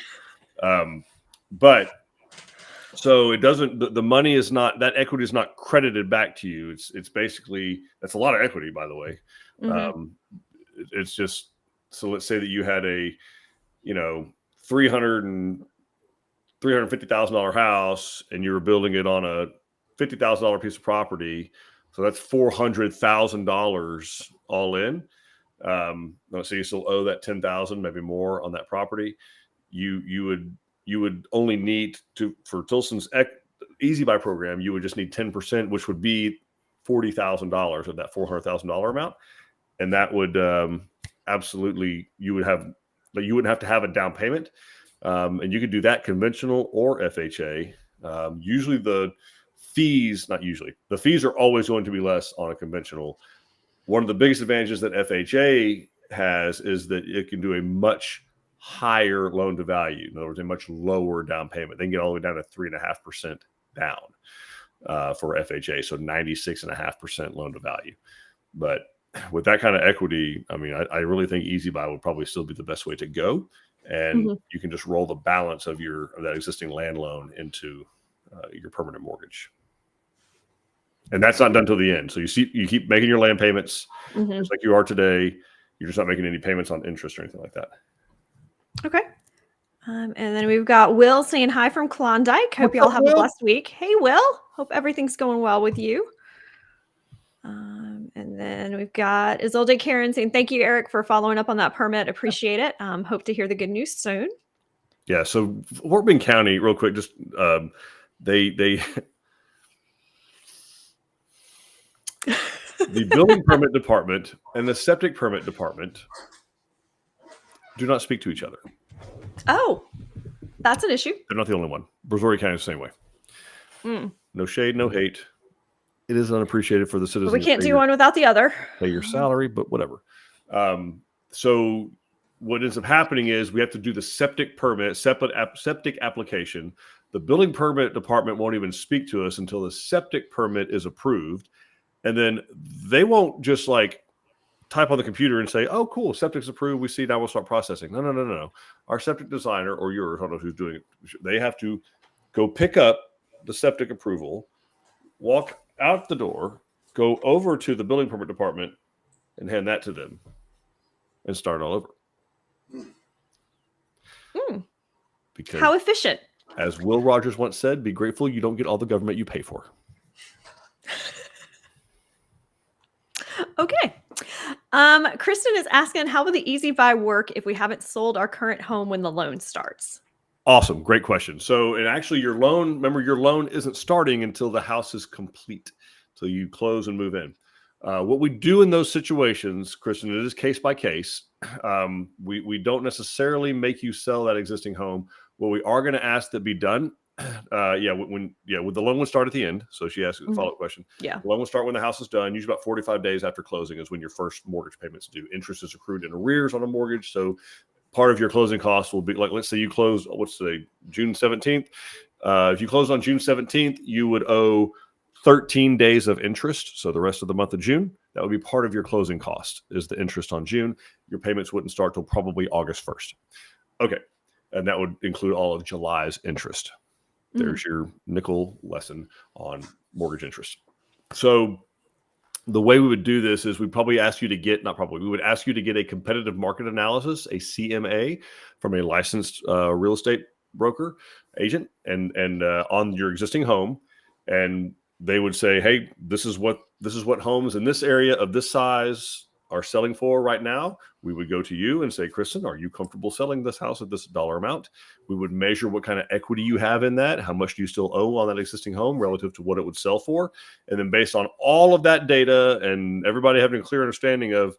But so it doesn't. The money is not, that equity is not credited back to you. It's basically, that's a lot of equity, by the way. It's just, so let's say that you had a $350,000 house and you were building it on a $50,000 piece of property. So that's $400,000 all in. So you still owe that $10,000, maybe more on that property. You would only need to, for Tilson's EasyBuy program, you would just need 10%, which would be $40,000 of that $400,000 amount. And that would absolutely, you wouldn't have to have a down payment. And you could do that conventional or FHA. Usually the fees are always going to be less on a conventional. One of the biggest advantages that FHA has is that it can do a much higher loan to value. In other words, a much lower down payment. They can get all the way down to 3.5% down for FHA. So 96.5% loan to value. But with that kind of equity, I mean, I really think EasyBuy would probably still be the best way to go. And you can just roll the balance of that existing land loan into your permanent mortgage. And that's not done till the end. So you keep making your land payments just like you are today. You're just not making any payments on interest or anything like that. Okay. And then we've got Will saying hi from Klondike. Hope y'all have a blessed week. Hey, Will. Hope everything's going well with you. And then we've got Isolde Karen saying, thank you, Eric, for following up on that permit. Appreciate it. Hope to hear the good news soon. Yeah. So Fort Bend County, real quick, just they the building permit department and the septic permit department do not speak to each other. Oh, that's an issue. They're not the only one. Brazoria County is the same way. No shade, no hate. It is unappreciated for the citizens. But we can't do one without the other. Pay your salary, but whatever. So what ends up happening is we have to do the septic permit, septic application. The building permit department won't even speak to us until the septic permit is approved. And then they won't just like type on the computer and say, oh, cool, septic's approved. We see, now we'll start processing. No. Our septic designer or yours, I don't know who's doing it. They have to go pick up the septic approval, walk out the door, go over to the building permit department and hand that to them and start all over. Because how efficient. As Will Rogers once said, be grateful you don't get all the government you pay for. Okay. Kristen is asking, how will the EasyBuy work if we haven't sold our current home when the loan starts? Awesome. Great question. So, and actually your loan, remember your loan isn't starting until the house is complete. So you close and move in. What we do in those situations, Kristen, it is case by case. We don't necessarily make you sell that existing home. What we are going to ask that be done, with the loan would start at the end. So she asked a follow-up question. Yeah. The loan will start when the house is done. Usually about 45 days after closing is when your first mortgage payments due. Interest is accrued in arrears on a mortgage. So part of your closing costs will be like, let's say you close, what's today, June 17th. If you close on June 17th, you would owe 13 days of interest. So the rest of the month of June, that would be part of your closing cost is the interest on June. Your payments wouldn't start till probably August 1st. Okay. And that would include all of July's interest. There's your nickel lesson on mortgage interest. So the way we would do this is we would ask you to get a competitive market analysis, a CMA, from a licensed real estate broker agent and on your existing home. And they would say, hey, this is what homes in this area of this size are selling for right now. We would go to you and say, Kristen, are you comfortable selling this house at this dollar amount? We would measure what kind of equity you have in that. How much do you still owe on that existing home relative to what it would sell for? And then based on all of that data and everybody having a clear understanding of,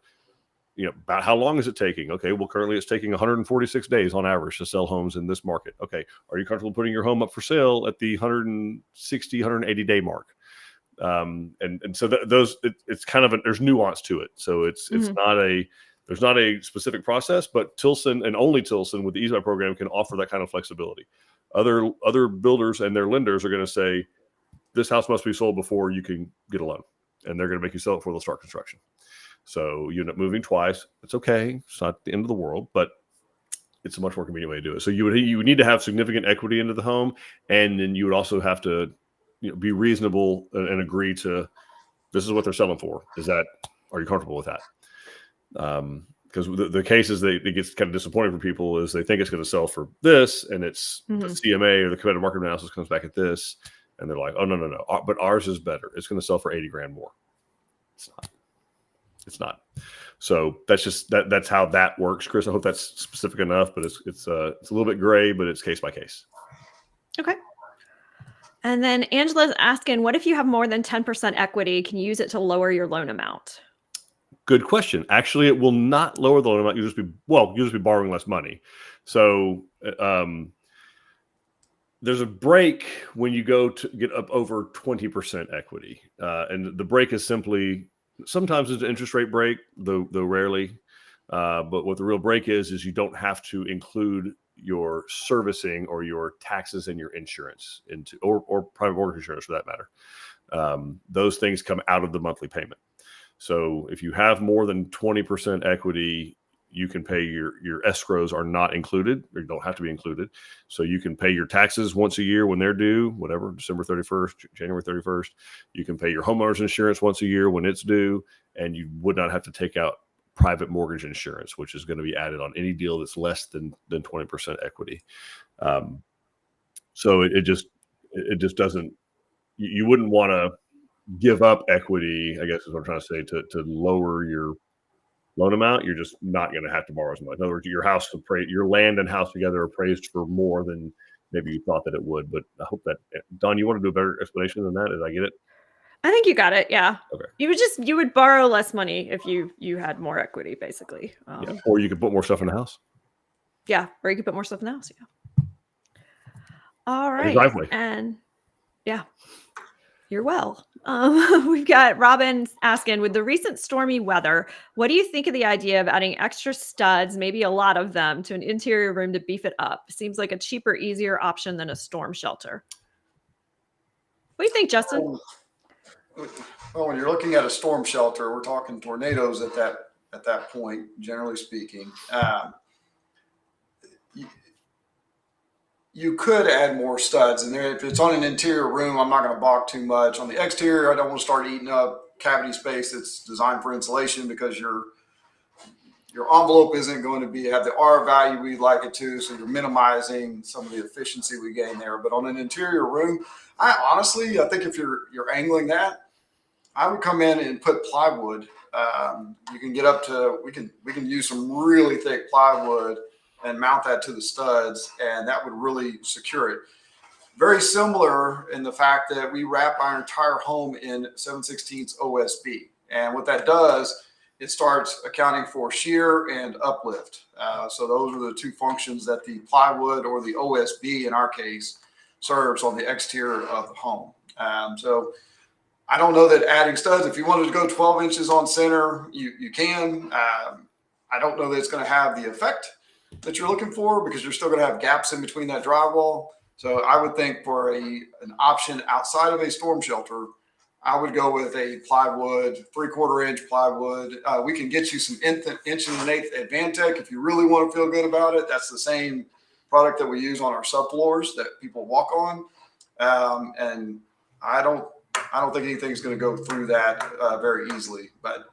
about how long is it taking? Okay, well, currently it's taking 146 days on average to sell homes in this market. Okay, are you comfortable putting your home up for sale at the 160, 180 day mark? And so it's kind of there's nuance to it. So there's not a specific process, but Tilson and only Tilson with the EasyBuy program can offer that kind of flexibility. Other builders and their lenders are going to say, this house must be sold before you can get a loan. And they're going to make you sell it before they'll start construction. So you end up moving twice. It's okay. It's not the end of the world, but it's a much more convenient way to do it. So you would need to have significant equity into the home. And then you would also have to be reasonable and agree to, this is what they're selling for. Are you comfortable with that? Because the cases that it gets kind of disappointing for people is they think it's going to sell for this, and it's the CMA or the competitive market analysis comes back at this, and they're like, oh no, but ours is better. It's going to sell for 80 grand more. It's not. So that's just that's how that works, Chris. I hope that's specific enough, but it's a little bit gray, but it's case by case. Okay. And then Angela's asking, what if you have more than 10% equity? Can you use it to lower your loan amount? Good question. Actually, it will not lower the loan amount. You'll just be borrowing less money. So there's a break when you go to get up over 20% equity. And the break is simply, sometimes it's an interest rate break, though rarely. But what the real break is you don't have to include your servicing or your taxes and your insurance into, or private mortgage insurance for that matter. Those things come out of the monthly payment. So if you have more than 20% equity, you can pay your escrows are not included, or don't have to be included. So you can pay your taxes once a year when they're due, whatever, December 31st, January 31st. You can pay your homeowner's insurance once a year when it's due, and you would not have to take out private mortgage insurance, which is going to be added on any deal that's less than 20% equity. So it just doesn't, you wouldn't want to give up equity, I guess is what I'm trying to say, to lower your loan amount. You're just not going to have to borrow as much. In other words, your land and house together are appraised for more than maybe you thought that it would. But I hope that, Don, you want to do a better explanation than that? Did I get it? I think you got it. Yeah. Okay. You would borrow less money if you had more equity, basically. Or you could put more stuff in the house. Yeah. Or you could put more stuff in the house. Yeah. All right. And driveway. And yeah, you're well. We've got Robin asking, with the recent stormy weather, what do you think of the idea of adding extra studs, maybe a lot of them, to an interior room to beef it up? Seems like a cheaper, easier option than a storm shelter. What do you think, Justin? Well, when you're looking at a storm shelter, we're talking tornadoes at that point, generally speaking. You could add more studs in there. If it's on an interior room, I'm not going to balk too much. On the exterior, I don't want to start eating up cavity space that's designed for insulation, because your envelope isn't going to have the R value we'd like it to, so you're minimizing some of the efficiency we gain there. But on an interior room, I think if you're angling that, I would come in and put plywood. You can get up to, we can use some really thick plywood and mount that to the studs, and that would really secure it. Very similar in the fact that we wrap our entire home in 7/16 OSB. And what that does, it starts accounting for shear and uplift. So those are the two functions that the plywood, or the OSB in our case, serves on the exterior of the home. So I don't know that adding studs, if you wanted to go 12 inches on center, you can. I don't know that it's going to have the effect that you're looking for, because you're still going to have gaps in between that drywall. So I would think for an option outside of a storm shelter, I would go with a plywood, 3/4 inch plywood. We can get you some 1/8" Advantech if you really want to feel good about it. That's the same product that we use on our subfloors that people walk on. And I don't think anything's going to go through that very easily. But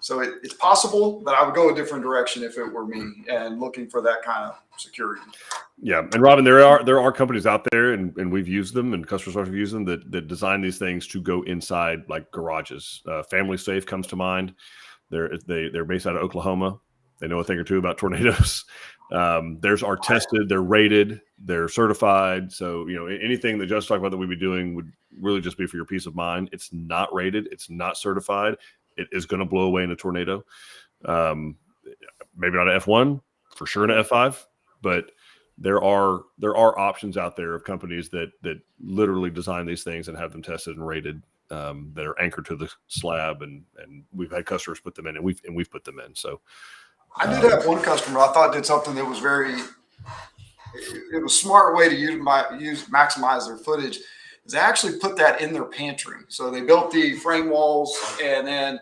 so it's possible, but I would go a different direction if it were me, and looking for that kind of security. Yeah, and Robin, there are companies out there, and we've used them, and customers have used them, that design these things to go inside like garages. Family Safe comes to mind. They're based out of Oklahoma. They know a thing or two about tornadoes. Theirs are tested, they're rated, they're certified. So anything that Justin talked about that we'd be doing would really just be for your peace of mind. It's not rated, it's not certified. It is going to blow away in a tornado. Maybe not an F1, for sure in an F5, but there are options out there of companies that literally design these things and have them tested and rated, that are anchored to the slab, and we've had customers put them in, and we've put them in. So I did have one customer I thought did something that was it was a smart way to maximize their footage. They actually put that in their pantry. So they built the frame walls, and then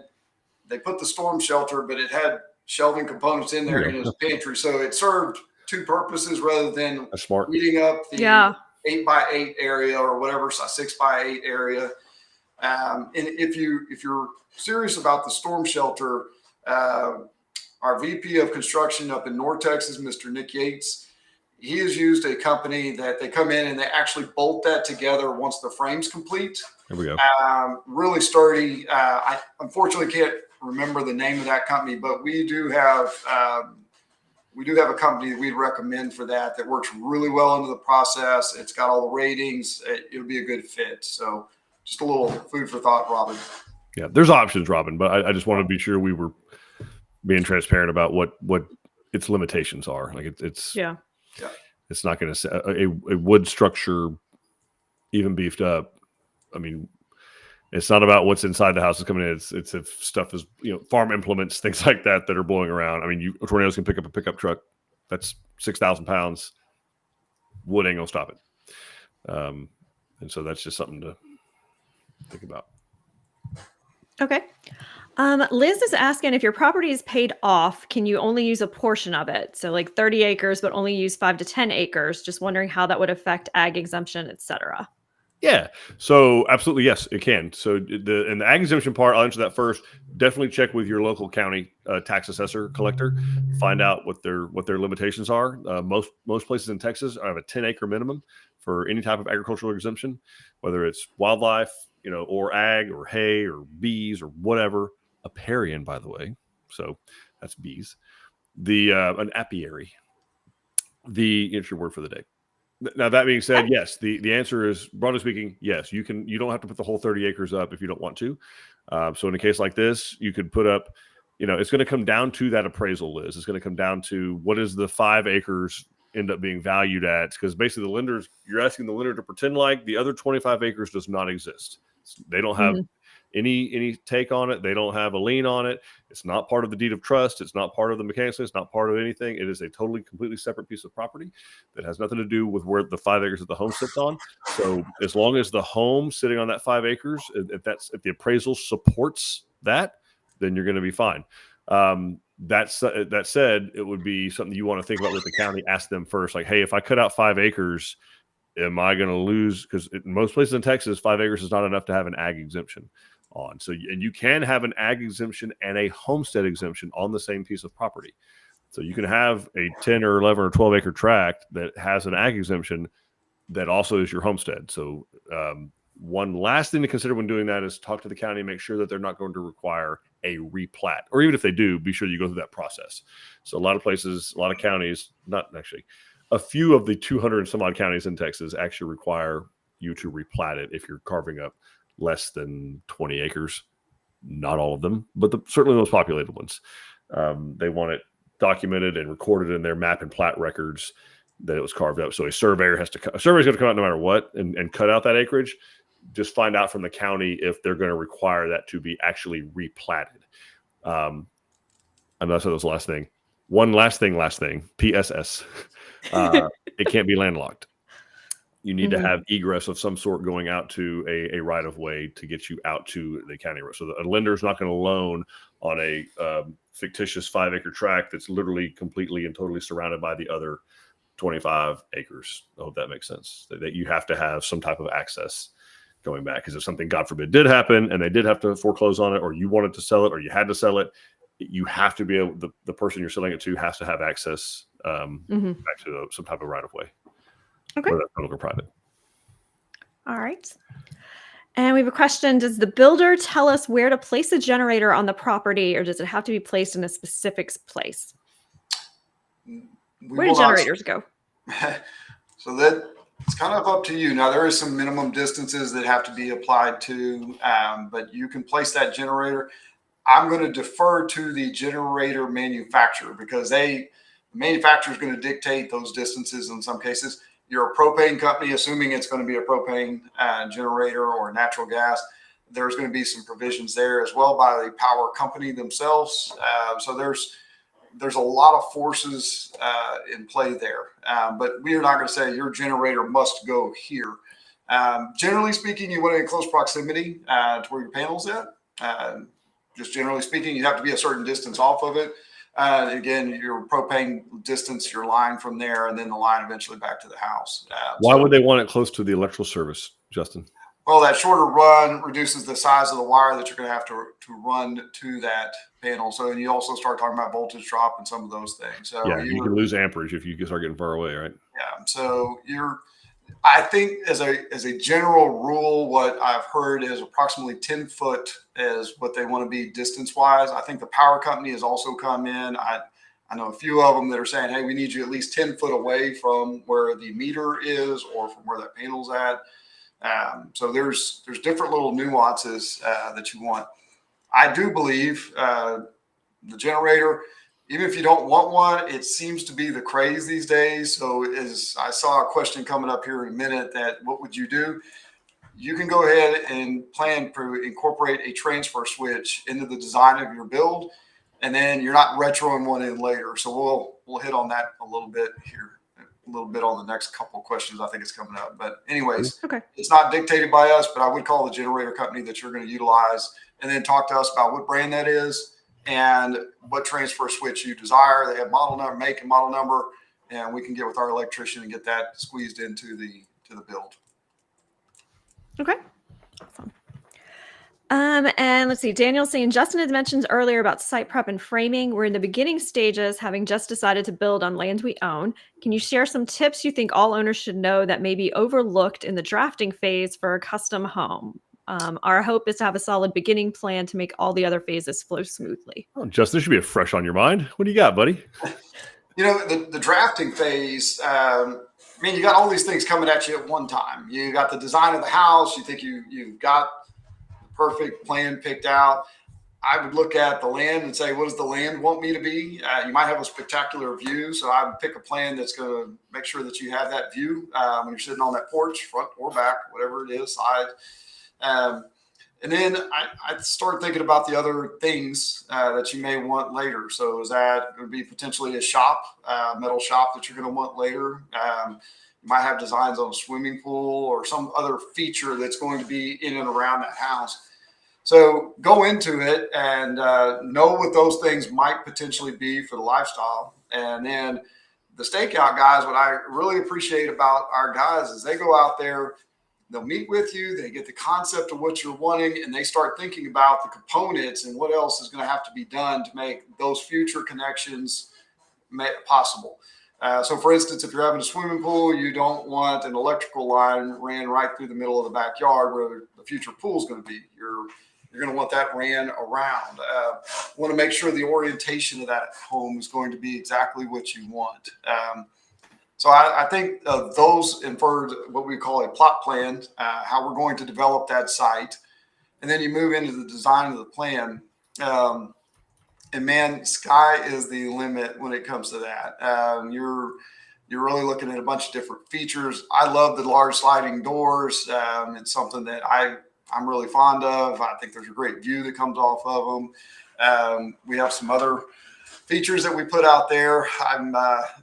they put the storm shelter, but it had shelving components in there in its pantry. So it served two purposes rather than heating up the 8x8 area or whatever, 6x8 area. And if you're serious about the storm shelter, our VP of Construction up in North Texas, Mr. Nick Yates, he has used a company that they come in and they actually bolt that together once the frame's complete. There we go. Really sturdy. I unfortunately can't remember the name of that company, but we do have a company that we'd recommend for that works really well into the process. It's got all the ratings. It'll be a good fit. So just a little food for thought, Robin. Yeah, there's options, Robin, but I just want to be sure we were being transparent about what its limitations are. Like it's not going to a wood structure, even beefed up. I mean, it's not about what's inside the house is coming in. It's if stuff is farm implements, things like that are blowing around. I mean, tornadoes can pick up a pickup truck that's 6,000 pounds. Wood ain't gonna stop it. And so that's just something to think about. Okay. Liz is asking, if your property is paid off, can you only use a portion of it? So like 30 acres, but only use 5 to 10 acres. Just wondering how that would affect ag exemption, et cetera. Yeah. So absolutely. Yes, it can. So in the ag exemption part, I'll answer that first. Definitely check with your local county tax assessor collector, find out what their limitations are. Most places in Texas have a 10-acre minimum for any type of agricultural exemption, whether it's wildlife, or ag or hay or bees or whatever. Apiarian, by the way. So that's bees. An apiary. It's your word for the day. Now, that being said, yes, the answer is, broadly speaking, yes, you can. You don't have to put the whole 30 acres up if you don't want to. So in a case like this, you could put up, it's going to come down to that appraisal, Liz. It's going to come down to what is the 5 acres end up being valued at, because basically you're asking the lender to pretend like the other 25 acres does not exist. They don't have any take on it. They don't have a lien on it. It's not part of the deed of trust. It's not part of the mechanics. It's not part of anything. It is a completely separate piece of property that has nothing to do with where the 5 acres that the home sits on. So as long as the home sitting on that 5 acres, if the appraisal supports that, then you're going to be fine. That said, it would be something you want to think about with the county. Ask them first, like, hey, if I cut out 5 acres, am I going to lose? Because in most places in Texas, 5 acres is not enough to have an ag exemption on. So, and you can have an ag exemption and a homestead exemption on the same piece of property. So you can have a 10 or 11 or 12 acre tract that has an ag exemption that also is your homestead. So One last thing to consider when doing that is talk to the county, make sure that they're not going to require a replat, or even if they do, be sure you go through that process. So a lot of places, a lot of counties, not actually, a few of the 200 and some odd counties in Texas actually require you to replat it if you're carving up less than 20 acres. Not all of them, but certainly those populated ones. They want it documented and recorded in their map and plat records that it was carved up. So a surveyor's going to come out no matter what and cut out that acreage. Just find out from the county if they're going to require that to be actually replatted. And that's the last thing. One last thing, PSS. It can't be landlocked. You need to have egress of some sort going out to a right of way to get you out to the county road. So a lender is not going to loan on a fictitious 5-acre tract that's literally completely and totally surrounded by the other 25 acres. I hope that makes sense. That you have to have some type of access going back, because if something, God forbid, did happen and they did have to foreclose on it, or you wanted to sell it, or you had to sell it, you have to be able, the person you're selling it to has to have access back to some type of right of way. Okay. Whether that's public or private. All right. And we have a question. Does the builder tell us where to place a generator on the property, or does it have to be placed in a specific place? Where do generators go? So that it's kind of up to you. Now, there is some minimum distances that have to be applied to, but you can place that generator. I'm going to defer to the generator manufacturer, because the manufacturer is going to dictate those distances in some cases. You're a propane company, assuming it's going to be a propane generator or natural gas. There's going to be some provisions there as well by the power company themselves. So there's a lot of forces in play there. But we are not going to say your generator must go here. Generally speaking, you want it in close proximity to where your panel's at. Just generally speaking, you have to be a certain distance off of it. Again, your propane distance, your line from there, and then the line eventually back to the house. Why would they want it close to the electrical service, Justin? Well, that shorter run reduces the size of the wire that you're going to have to run to that panel. So, and you also start talking about voltage drop and some of those things. So yeah, you can lose amperage if you start getting far away, right? Yeah. So I think as a general rule, what I've heard is approximately 10 foot is what they want to be distance wise. I think the power company has also come in. I know a few of them that are saying, hey, we need you at least 10 foot away from where the meter is or from where that panel's at. So there's different little nuances that you want. I do believe the generator, even if you don't want one, it seems to be the craze these days. So as I saw a question coming up here in a minute, that what would you do? You can go ahead and plan to incorporate a transfer switch into the design of your build, and then you're not retroing one in later. So we'll hit on that a little bit here, a little bit on the next couple of questions. I think it's coming up. But anyways, It's not dictated by us, but I would call the generator company that you're going to utilize, and then talk to us about what brand that is and what transfer switch you desire. They have model number, make and model number, and we can get with our electrician and get that squeezed into the build. Okay. Awesome. And let's see, Daniel's saying, Justin had mentioned earlier about site prep and framing. We're in the beginning stages, having just decided to build on land we own. Can you share some tips you think all owners should know that may be overlooked in the drafting phase for a custom home? Our hope is to have a solid beginning plan to make all the other phases flow smoothly. Oh, Justin, this should be a fresh on your mind. What do you got, buddy? You know, the drafting phase, you got all these things coming at you at one time. You got the design of the house. You think you've got the perfect plan picked out. I would look at the land and say, what does the land want me to be? You might have a spectacular view. So I would pick a plan that's going to make sure that you have that view when you're sitting on that porch, front or back, whatever it is, side. And then I start thinking about the other things that you may want later. So is that going to be potentially a shop, metal shop that you're going to want later? You might have designs on a swimming pool or some other feature that's going to be in and around that house. So go into it and know what those things might potentially be for the lifestyle. And then the stakeout guys, what I really appreciate about our guys is they go out there, they'll meet with you, they get the concept of what you're wanting, and they start thinking about the components and what else is going to have to be done to make those future connections possible. So for instance, if you're having a swimming pool, you don't want an electrical line ran right through the middle of the backyard where the future pool is going to be. You're going to want that ran around. Want to make sure the orientation of that home is going to be exactly what you want. So I think those inferred what we call a plot plan, how we're going to develop that site. And then you move into the design of the plan. And man, sky is the limit when it comes to that. You're really looking at a bunch of different features. I love the large sliding doors. It's something that I'm really fond of. I think there's a great view that comes off of them. We have some other features that we put out there.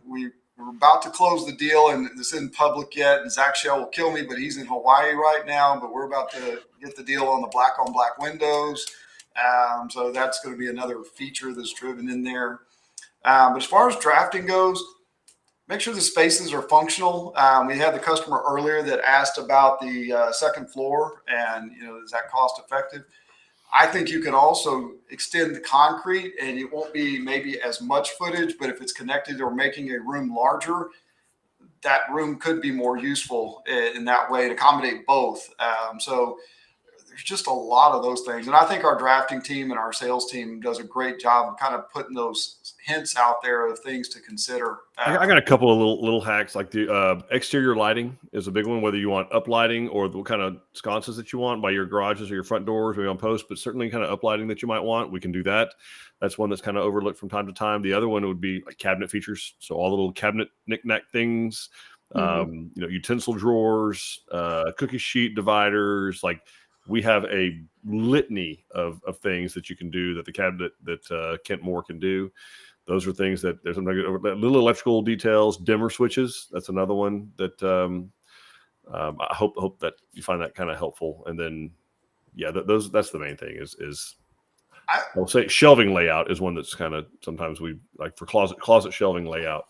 We're about to close the deal, and this isn't public yet. And Zach Shell will kill me, but he's in Hawaii right now. But we're about to get the deal on the black on black windows. So that's going to be another feature that's driven in there. But as far as drafting goes, make sure the spaces are functional. We had the customer earlier that asked about the second floor and, is that cost effective? I think you can also extend the concrete and it won't be maybe as much footage, but if it's connected or making a room larger, that room could be more useful in that way to accommodate both. So there's just a lot of those things. And I think our drafting team and our sales team does a great job of kind of putting those hints out there of things to consider. I got a couple of little hacks, like the exterior lighting is a big one, whether you want up lighting or what kind of sconces that you want by your garages or your front doors or on posts, but certainly kind of up lighting that you might want. We can do that. That's one that's kind of overlooked from time to time. The other one would be like cabinet features. So all the little cabinet knick-knack things, utensil drawers, cookie sheet dividers, like we have a litany of things that you can do that the cabinet that Kent Moore can do. Those are things that there's some little electrical details, dimmer switches. That's another one that I hope that you find that kind of helpful. And then, that's the main thing is I'll say shelving layout is one that's kind of sometimes we like for closet shelving layout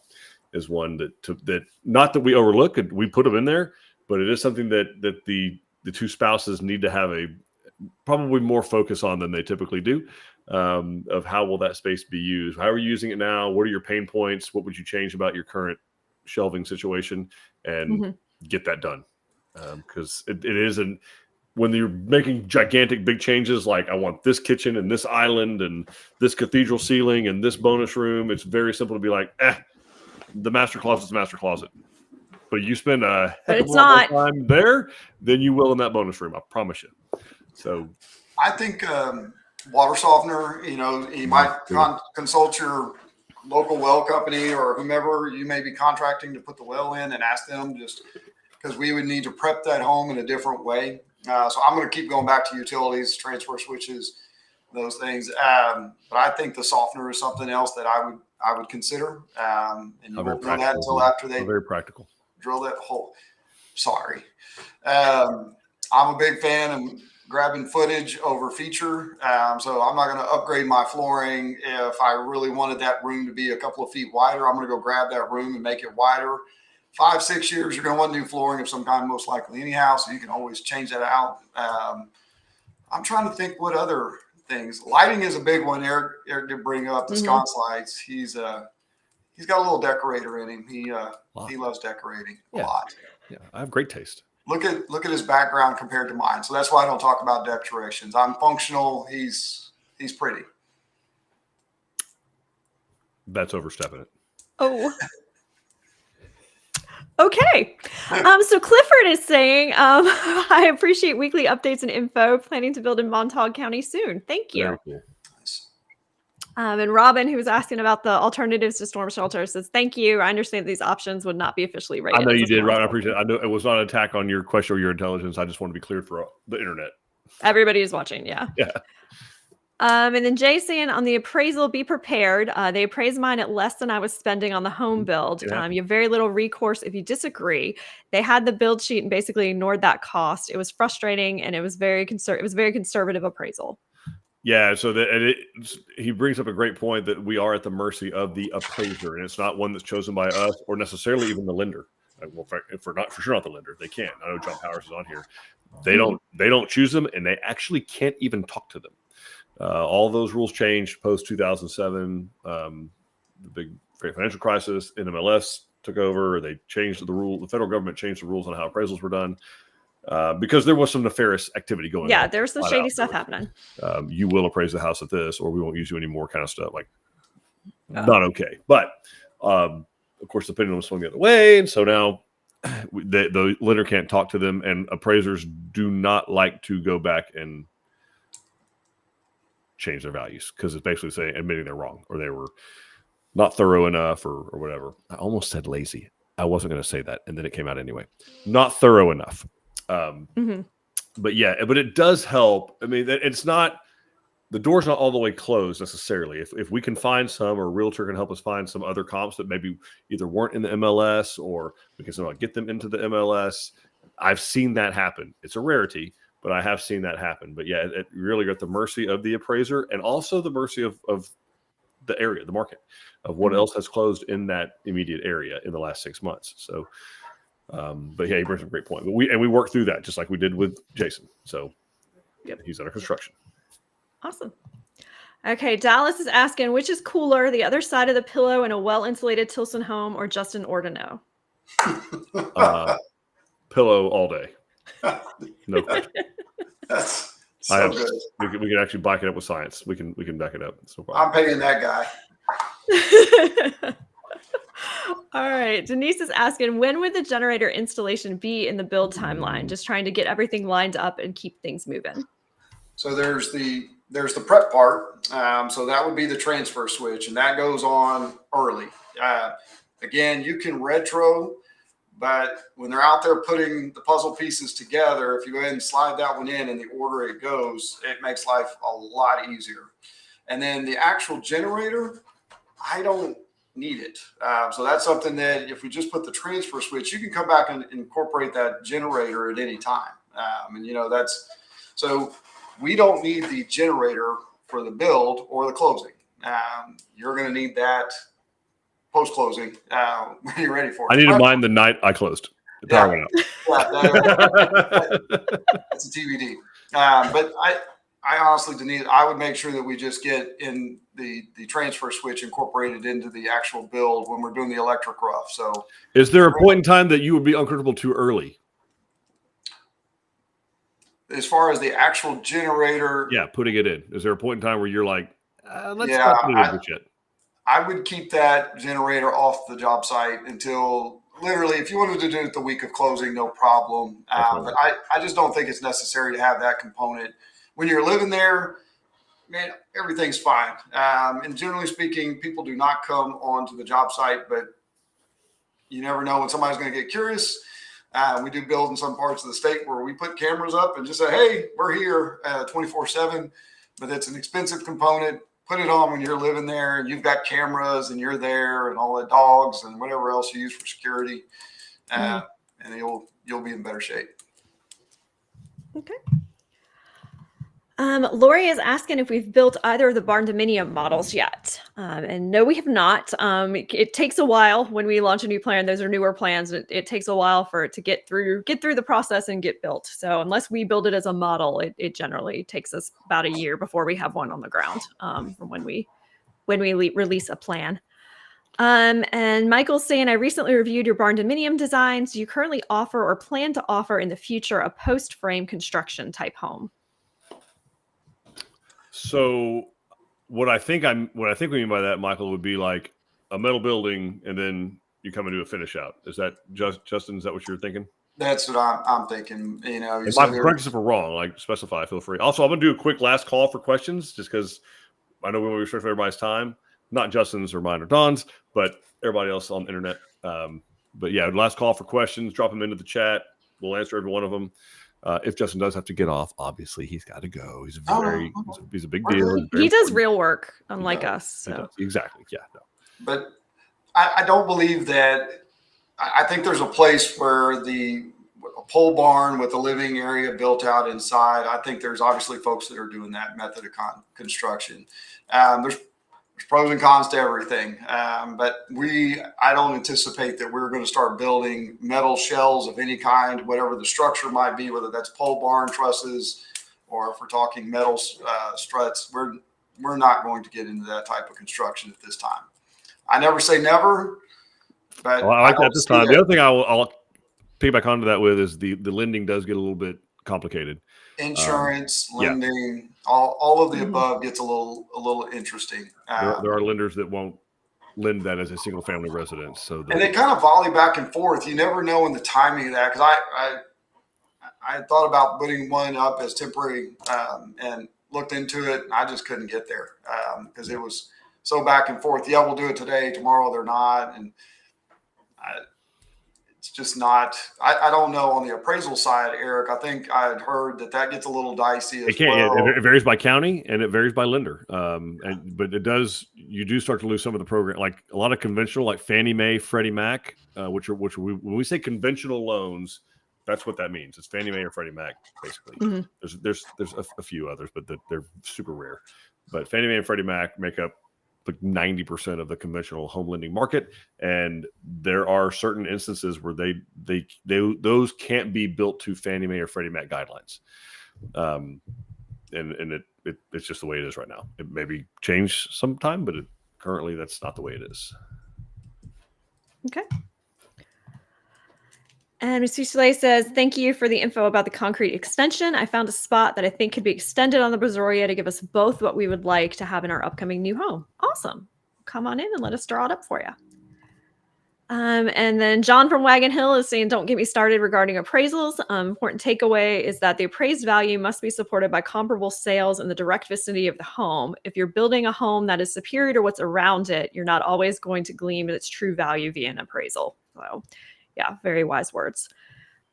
is one that not that we overlook it, we put them in there, but it is something that the two spouses need to have probably more focus on than they typically do, of how will that space be used? How are you using it now? What are your pain points? What would you change about your current shelving situation? And get that done. Because it isn't, when you're making gigantic big changes, like I want this kitchen and this island and this cathedral ceiling and this bonus room, it's very simple to be like, the master closet's the master closet. But you spend a heck of a lot more time there than you will in that bonus room. I promise you. So I think water softener, you might consult your local well company or whomever you may be contracting to put the well in and ask them, just because we would need to prep that home in a different way. So I'm going to keep going back to utilities, transfer switches, those things. But I think the softener is something else that I would consider. And you won't know that until after they very practical. Drill that hole. Sorry. I'm a big fan of grabbing footage over feature. So I'm not going to upgrade my flooring. If I really wanted that room to be a couple of feet wider, I'm going to go grab that room and make it wider. 5-6 years, you're going to want new flooring of some kind, most likely anyhow. So you can always change that out. I'm trying to think what other things. Lighting is a big one. Eric did bring up the sconce lights. He's got a little decorator in him. He loves decorating a lot. Yeah, I have great taste. Look at his background compared to mine. So that's why I don't talk about decorations. I'm functional. He's pretty. That's overstepping it. Oh. Okay. So Clifford is saying, I appreciate weekly updates and info. Planning to build in Montauk County soon. Thank you. Very cool. And Robin, who was asking about the alternatives to storm shelter, says, thank you. I understand these options would not be officially rated. I know you did, Robin. I appreciate it. I know it was not an attack on your question or your intelligence. I just want to be clear for the internet. Everybody is watching. Yeah. Yeah. And then Jay saying on the appraisal, be prepared. They appraised mine at less than I was spending on the home build. You have very little recourse if you disagree. They had the build sheet and basically ignored that cost. It was frustrating, and it was very conservative appraisal. Yeah, so he brings up a great point that we are at the mercy of the appraiser, and it's not one that's chosen by us or necessarily even the lender. Well, if we're not for sure not the lender, they can't. I know John Powers is on here. They don't choose them, and they actually can't even talk to them. All those rules changed post 2007. The big great financial crisis, NMLS took over. They changed the rule. The federal government changed the rules on how appraisals were done because there was some nefarious activity going on. Yeah, there's some shady stuff happening. You will appraise the house at this, or we won't use you anymore, kind of stuff. Like, not okay. But of course, the pendulum swung the other way, and so now the lender can't talk to them, and appraisers do not like to go back and change their values because it's basically saying admitting they're wrong or they were not thorough enough or whatever. I almost said lazy. I wasn't going to say that, and then it came out anyway. Not thorough enough. But yeah, but it does help. I mean, it's not, the door's not all the way closed necessarily. If we can find some, or a realtor can help us find some other comps that maybe either weren't in the MLS, or we can somehow get them into the MLS. I've seen that happen. It's a rarity, but I have seen that happen. But yeah, it really got the mercy of the appraiser and also the mercy of the area, the market, of what else has closed in that immediate area in the last 6 months. So, but yeah, he brings up a great point. But we work through that just like we did with Jason. So he's under construction. Awesome. Okay, Dallas is asking, which is cooler, the other side of the pillow in a well-insulated Tilson home or Justin Ordeneaux? Pillow all day. No question. That's so good. We can actually back it up with science. We can back it up. It's no problem. I'm paying that guy. All right. Denise is asking, when would the generator installation be in the build timeline? Just trying to get everything lined up and keep things moving. So there's the prep part. So that would be the transfer switch, and that goes on early. Again, you can retro, but when they're out there putting the puzzle pieces together, if you go ahead and slide that one in the order it goes, it makes life a lot easier. And then the actual generator, I don't need it. So that's something that if we just put the transfer switch, you can come back and incorporate that generator at any time. And you know, so we don't need the generator for the build or the closing. You're going to need that post-closing when you're ready for it. I needed mine the night I closed. The power went out. That's a TBD. But I honestly, Denise, I would make sure that we just get in the transfer switch incorporated into the actual build when we're doing the electric rough. So is there a point in time that you would be uncomfortable too early? As far as the actual generator, putting it in. Is there a point in time where you're like, let's not put it in yet? I would keep that generator off the job site until literally, if you wanted to do it the week of closing, no problem. But I just don't think it's necessary to have that component. When you're living there, man, everything's fine. And generally speaking, people do not come onto the job site, but you never know when somebody's going to get curious. We do build in some parts of the state where we put cameras up and just say, hey, we're here 24/7, but it's an expensive component. Put it on when you're living there and you've got cameras and you're there and all the dogs and whatever else you use for security. And you'll be in better shape. Okay. Lori is asking if we've built either of the Barndominium models yet. And no, we have not. It takes a while when we launch a new plan. Those are newer plans. It takes a while for it to get through the process and get built. So unless we build it as a model, it generally takes us about a year before we have one on the ground from when we release a plan. And Michael's saying, I recently reviewed your Barndominium designs. Do you currently offer or plan to offer in the future a post-frame construction type home? So what I think we mean by that, Michael, would be like a metal building and then you come and do a finish out. Is that Justin? Is that what you're thinking? That's what I'm thinking. You know, Michael, correct us if we're wrong. Like specify, feel free. Also, I'm gonna do a quick last call for questions, just because I know we want to respect everybody's time, not Justin's or mine or Don's, but everybody else on the internet. But yeah, last call for questions. Drop them into the chat. We'll answer every one of them. If Justin does have to get off, obviously he's got to go. He's a big deal. He does real work, unlike us. So. Exactly. Yeah. No. But I don't believe that. I think there's a place where a pole barn with a living area built out inside. I think there's obviously folks that are doing that method of construction. There's pros and cons to everything. But I don't anticipate that we're going to start building metal shells of any kind, whatever the structure might be, whether that's pole barn trusses, or if we're talking metal struts, we're not going to get into that type of construction at this time. I never say never, but Well, I like that don't this see time. that. The other thing I'll piggyback onto that with is the lending does get a little bit complicated. Insurance, yeah. lending, all of the Mhm. above gets a little interesting. There are lenders that won't lend that as a single family residence. So And they kind of volley back and forth. You never know in the timing of that, because I thought about putting one up as temporary and looked into it, and I just couldn't get there because it was so back and forth. Yeah, we'll do it today, tomorrow they're not, and it's just not. I don't know on the appraisal side, Eric. I think I had heard that gets a little dicey as well. It varies by county and it varies by lender. But you do start to lose some of the program, like a lot of conventional, like Fannie Mae, Freddie Mac, when we say conventional loans, that's what that means. It's Fannie Mae or Freddie Mac, basically. Mhm. There's a few others, but they're super rare. But Fannie Mae and Freddie Mac make up like 90% of the conventional home lending market, and there are certain instances where those can't be built to Fannie Mae or Freddie Mac guidelines, and it's just the way it is right now. It may be changed sometime, but currently that's not the way it is. Okay. And Mr. Soleil says, thank you for the info about the concrete extension. I found a spot that I think could be extended on the Brazoria to give us both what we would like to have in our upcoming new home. Awesome. Come on in and let us draw it up for you. And then John from Wagon Hill is saying, don't get me started regarding appraisals. Important takeaway is that the appraised value must be supported by comparable sales in the direct vicinity of the home. If you're building a home that is superior to what's around it, you're not always going to glean its true value via an appraisal. So yeah, very wise words.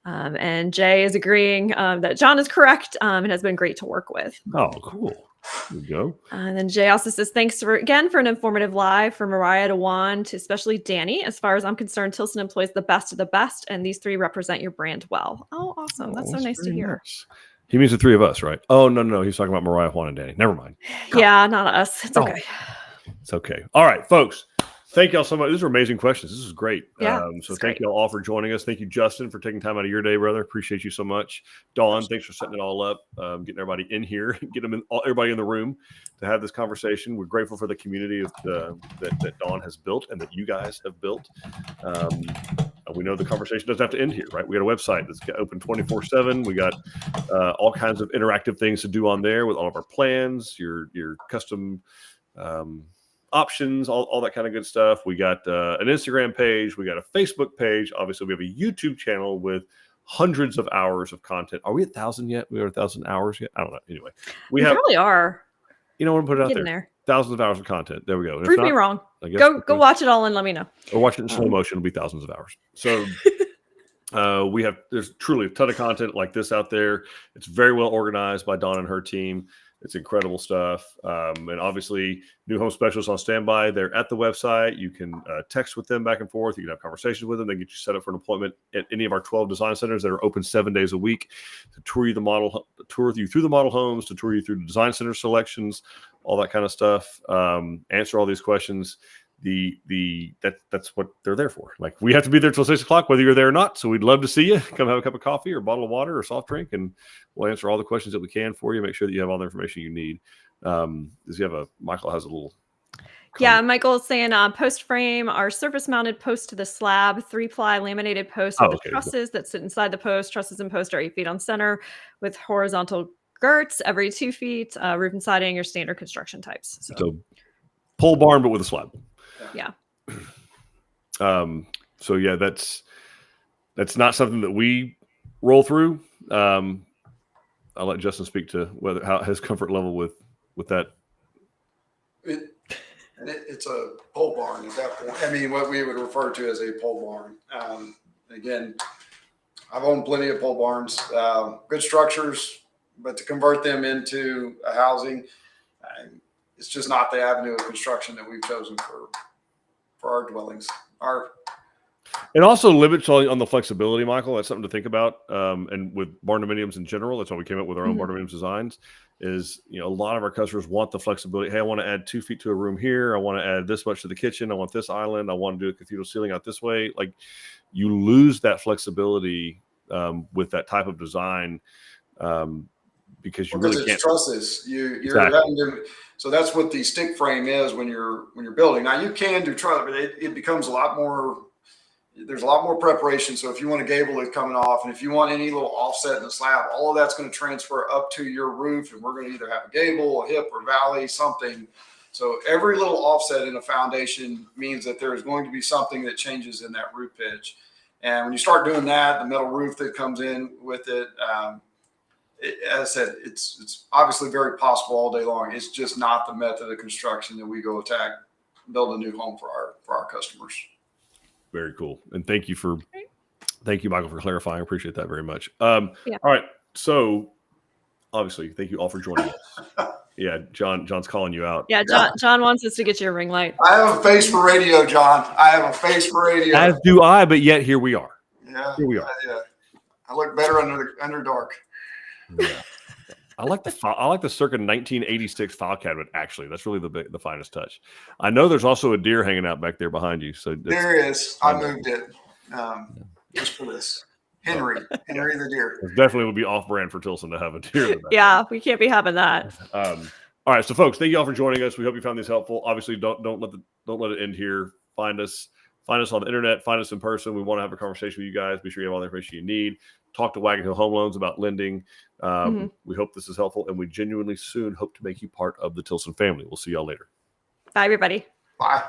And Jay is agreeing that John is correct and has been great to work with. Oh, cool. There you go. And then Jay also says, thanks again for an informative live from Mariah to Juan to especially Danny. As far as I'm concerned, Tilson employs the best of the best, and these three represent your brand well. Oh, awesome. That's so nice to hear. Nice. He means the three of us, right? Oh, no. He's talking about Mariah, Juan, and Danny. Never mind. Yeah, not us. It's okay. It's okay. All right, folks. Thank y'all so much. These are amazing questions. This is great. Yeah, Thank y'all all for joining us. Thank you, Justin, for taking time out of your day, brother. Appreciate you so much. Dawn, thanks for setting it all up, getting everybody in here, everybody in the room to have this conversation. We're grateful for the community that Dawn has built and that you guys have built. We know the conversation doesn't have to end here, right? We got a website that's open 24/7. We got all kinds of interactive things to do on there with all of our plans, your custom options, all that kind of good stuff. We got an Instagram page. We got a Facebook page. Obviously, we have a YouTube channel with hundreds of hours of content. Are we at 1,000 yet? We are 1,000 hours yet? I don't know. Anyway, we probably are. You know what? Put it out Getting there. Thousands of hours of content. There we go. Prove me wrong. I guess go watch it all and let me know. Or watch it in slow motion. It'll be thousands of hours. So there's truly a ton of content like this out there. It's very well organized by Dawn and her team. It's incredible stuff. And obviously, new home specialists on standby. They're at the website. You can text with them back and forth. You can have conversations with them. They get you set up for an appointment at any of our 12 design centers that are open 7 days a week to tour you through the model homes, to tour you through the design center selections, all that kind of stuff. Answer all these questions. That's what they're there for. Like, we have to be there till 6 o'clock, whether you're there or not. So we'd love to see you. Come have a cup of coffee or a bottle of water or soft drink, and we'll answer all the questions that we can for you. Make sure that you have all the information you need. Michael has a little. Yeah, Michael is saying post frame are surface mounted posts to the slab, 3-ply laminated posts with the trusses that sit inside the post. Trusses and posts are 8 feet on center with horizontal girts every 2 feet. Roof and siding are standard construction types. So pole barn, but with a slab. Yeah. So yeah, that's not something that we roll through. I'll let Justin speak to how his comfort level with that. It's a pole barn at that point. I mean, what we would refer to as a pole barn. Again, I've owned plenty of pole barns, good structures, but to convert them into a housing, it's just not the avenue of construction that we've chosen for our dwellings. It also limits on the flexibility, Michael. That's something to think about. And with Barndominiums in general, that's why we came up with our own Barndominiums designs. Is, a lot of our customers want the flexibility. Hey, I want to add 2 feet to a room here. I want to add this much to the kitchen. I want this island. I want to do a cathedral ceiling out this way. Like, you lose that flexibility with that type of design because you Because really can't it's trusses. You're Exactly. having to, so that's what the stick frame is when you're building. Now you can do truss, but it becomes a lot more. There's a lot more preparation. So if you want a gable that's coming off, and if you want any little offset in the slab, all of that's going to transfer up to your roof, and we're going to either have a gable, a hip, or valley, something. So every little offset in a foundation means that there is going to be something that changes in that roof pitch. And when you start doing that, the metal roof that comes in with it, as I said, it's obviously very possible all day long. It's just not the method of construction that we go attack, build a new home for our customers. Very cool. And thank you, Michael, for clarifying. I appreciate that very much. Yeah. All right. So obviously, thank you all for joining us. Yeah, John's calling you out. Yeah, John wants us to get you a ring light. I have a face for radio, John. I have a face for radio. As do I, but yet here we are. Yeah. Here we are. Yeah. I look better under dark. Yeah. I like the circa 1986 file cabinet. Actually, that's really the finest touch. I know there's also a deer hanging out back there behind you. So there is. I moved it just for this. Henry the deer. It definitely would be off-brand for Tilson to have a deer in the back. Yeah, we can't be having that. All right, so folks, thank you all for joining us. We hope you found this helpful. Obviously, don't let it end here. Find us on the internet. Find us in person. We want to have a conversation with you guys. Be sure you have all the information you need. Talk to Wagon Hill Home Loans about lending. We hope this is helpful, and we genuinely soon hope to make you part of the Tilson family. We'll see y'all later. Bye, everybody. Bye.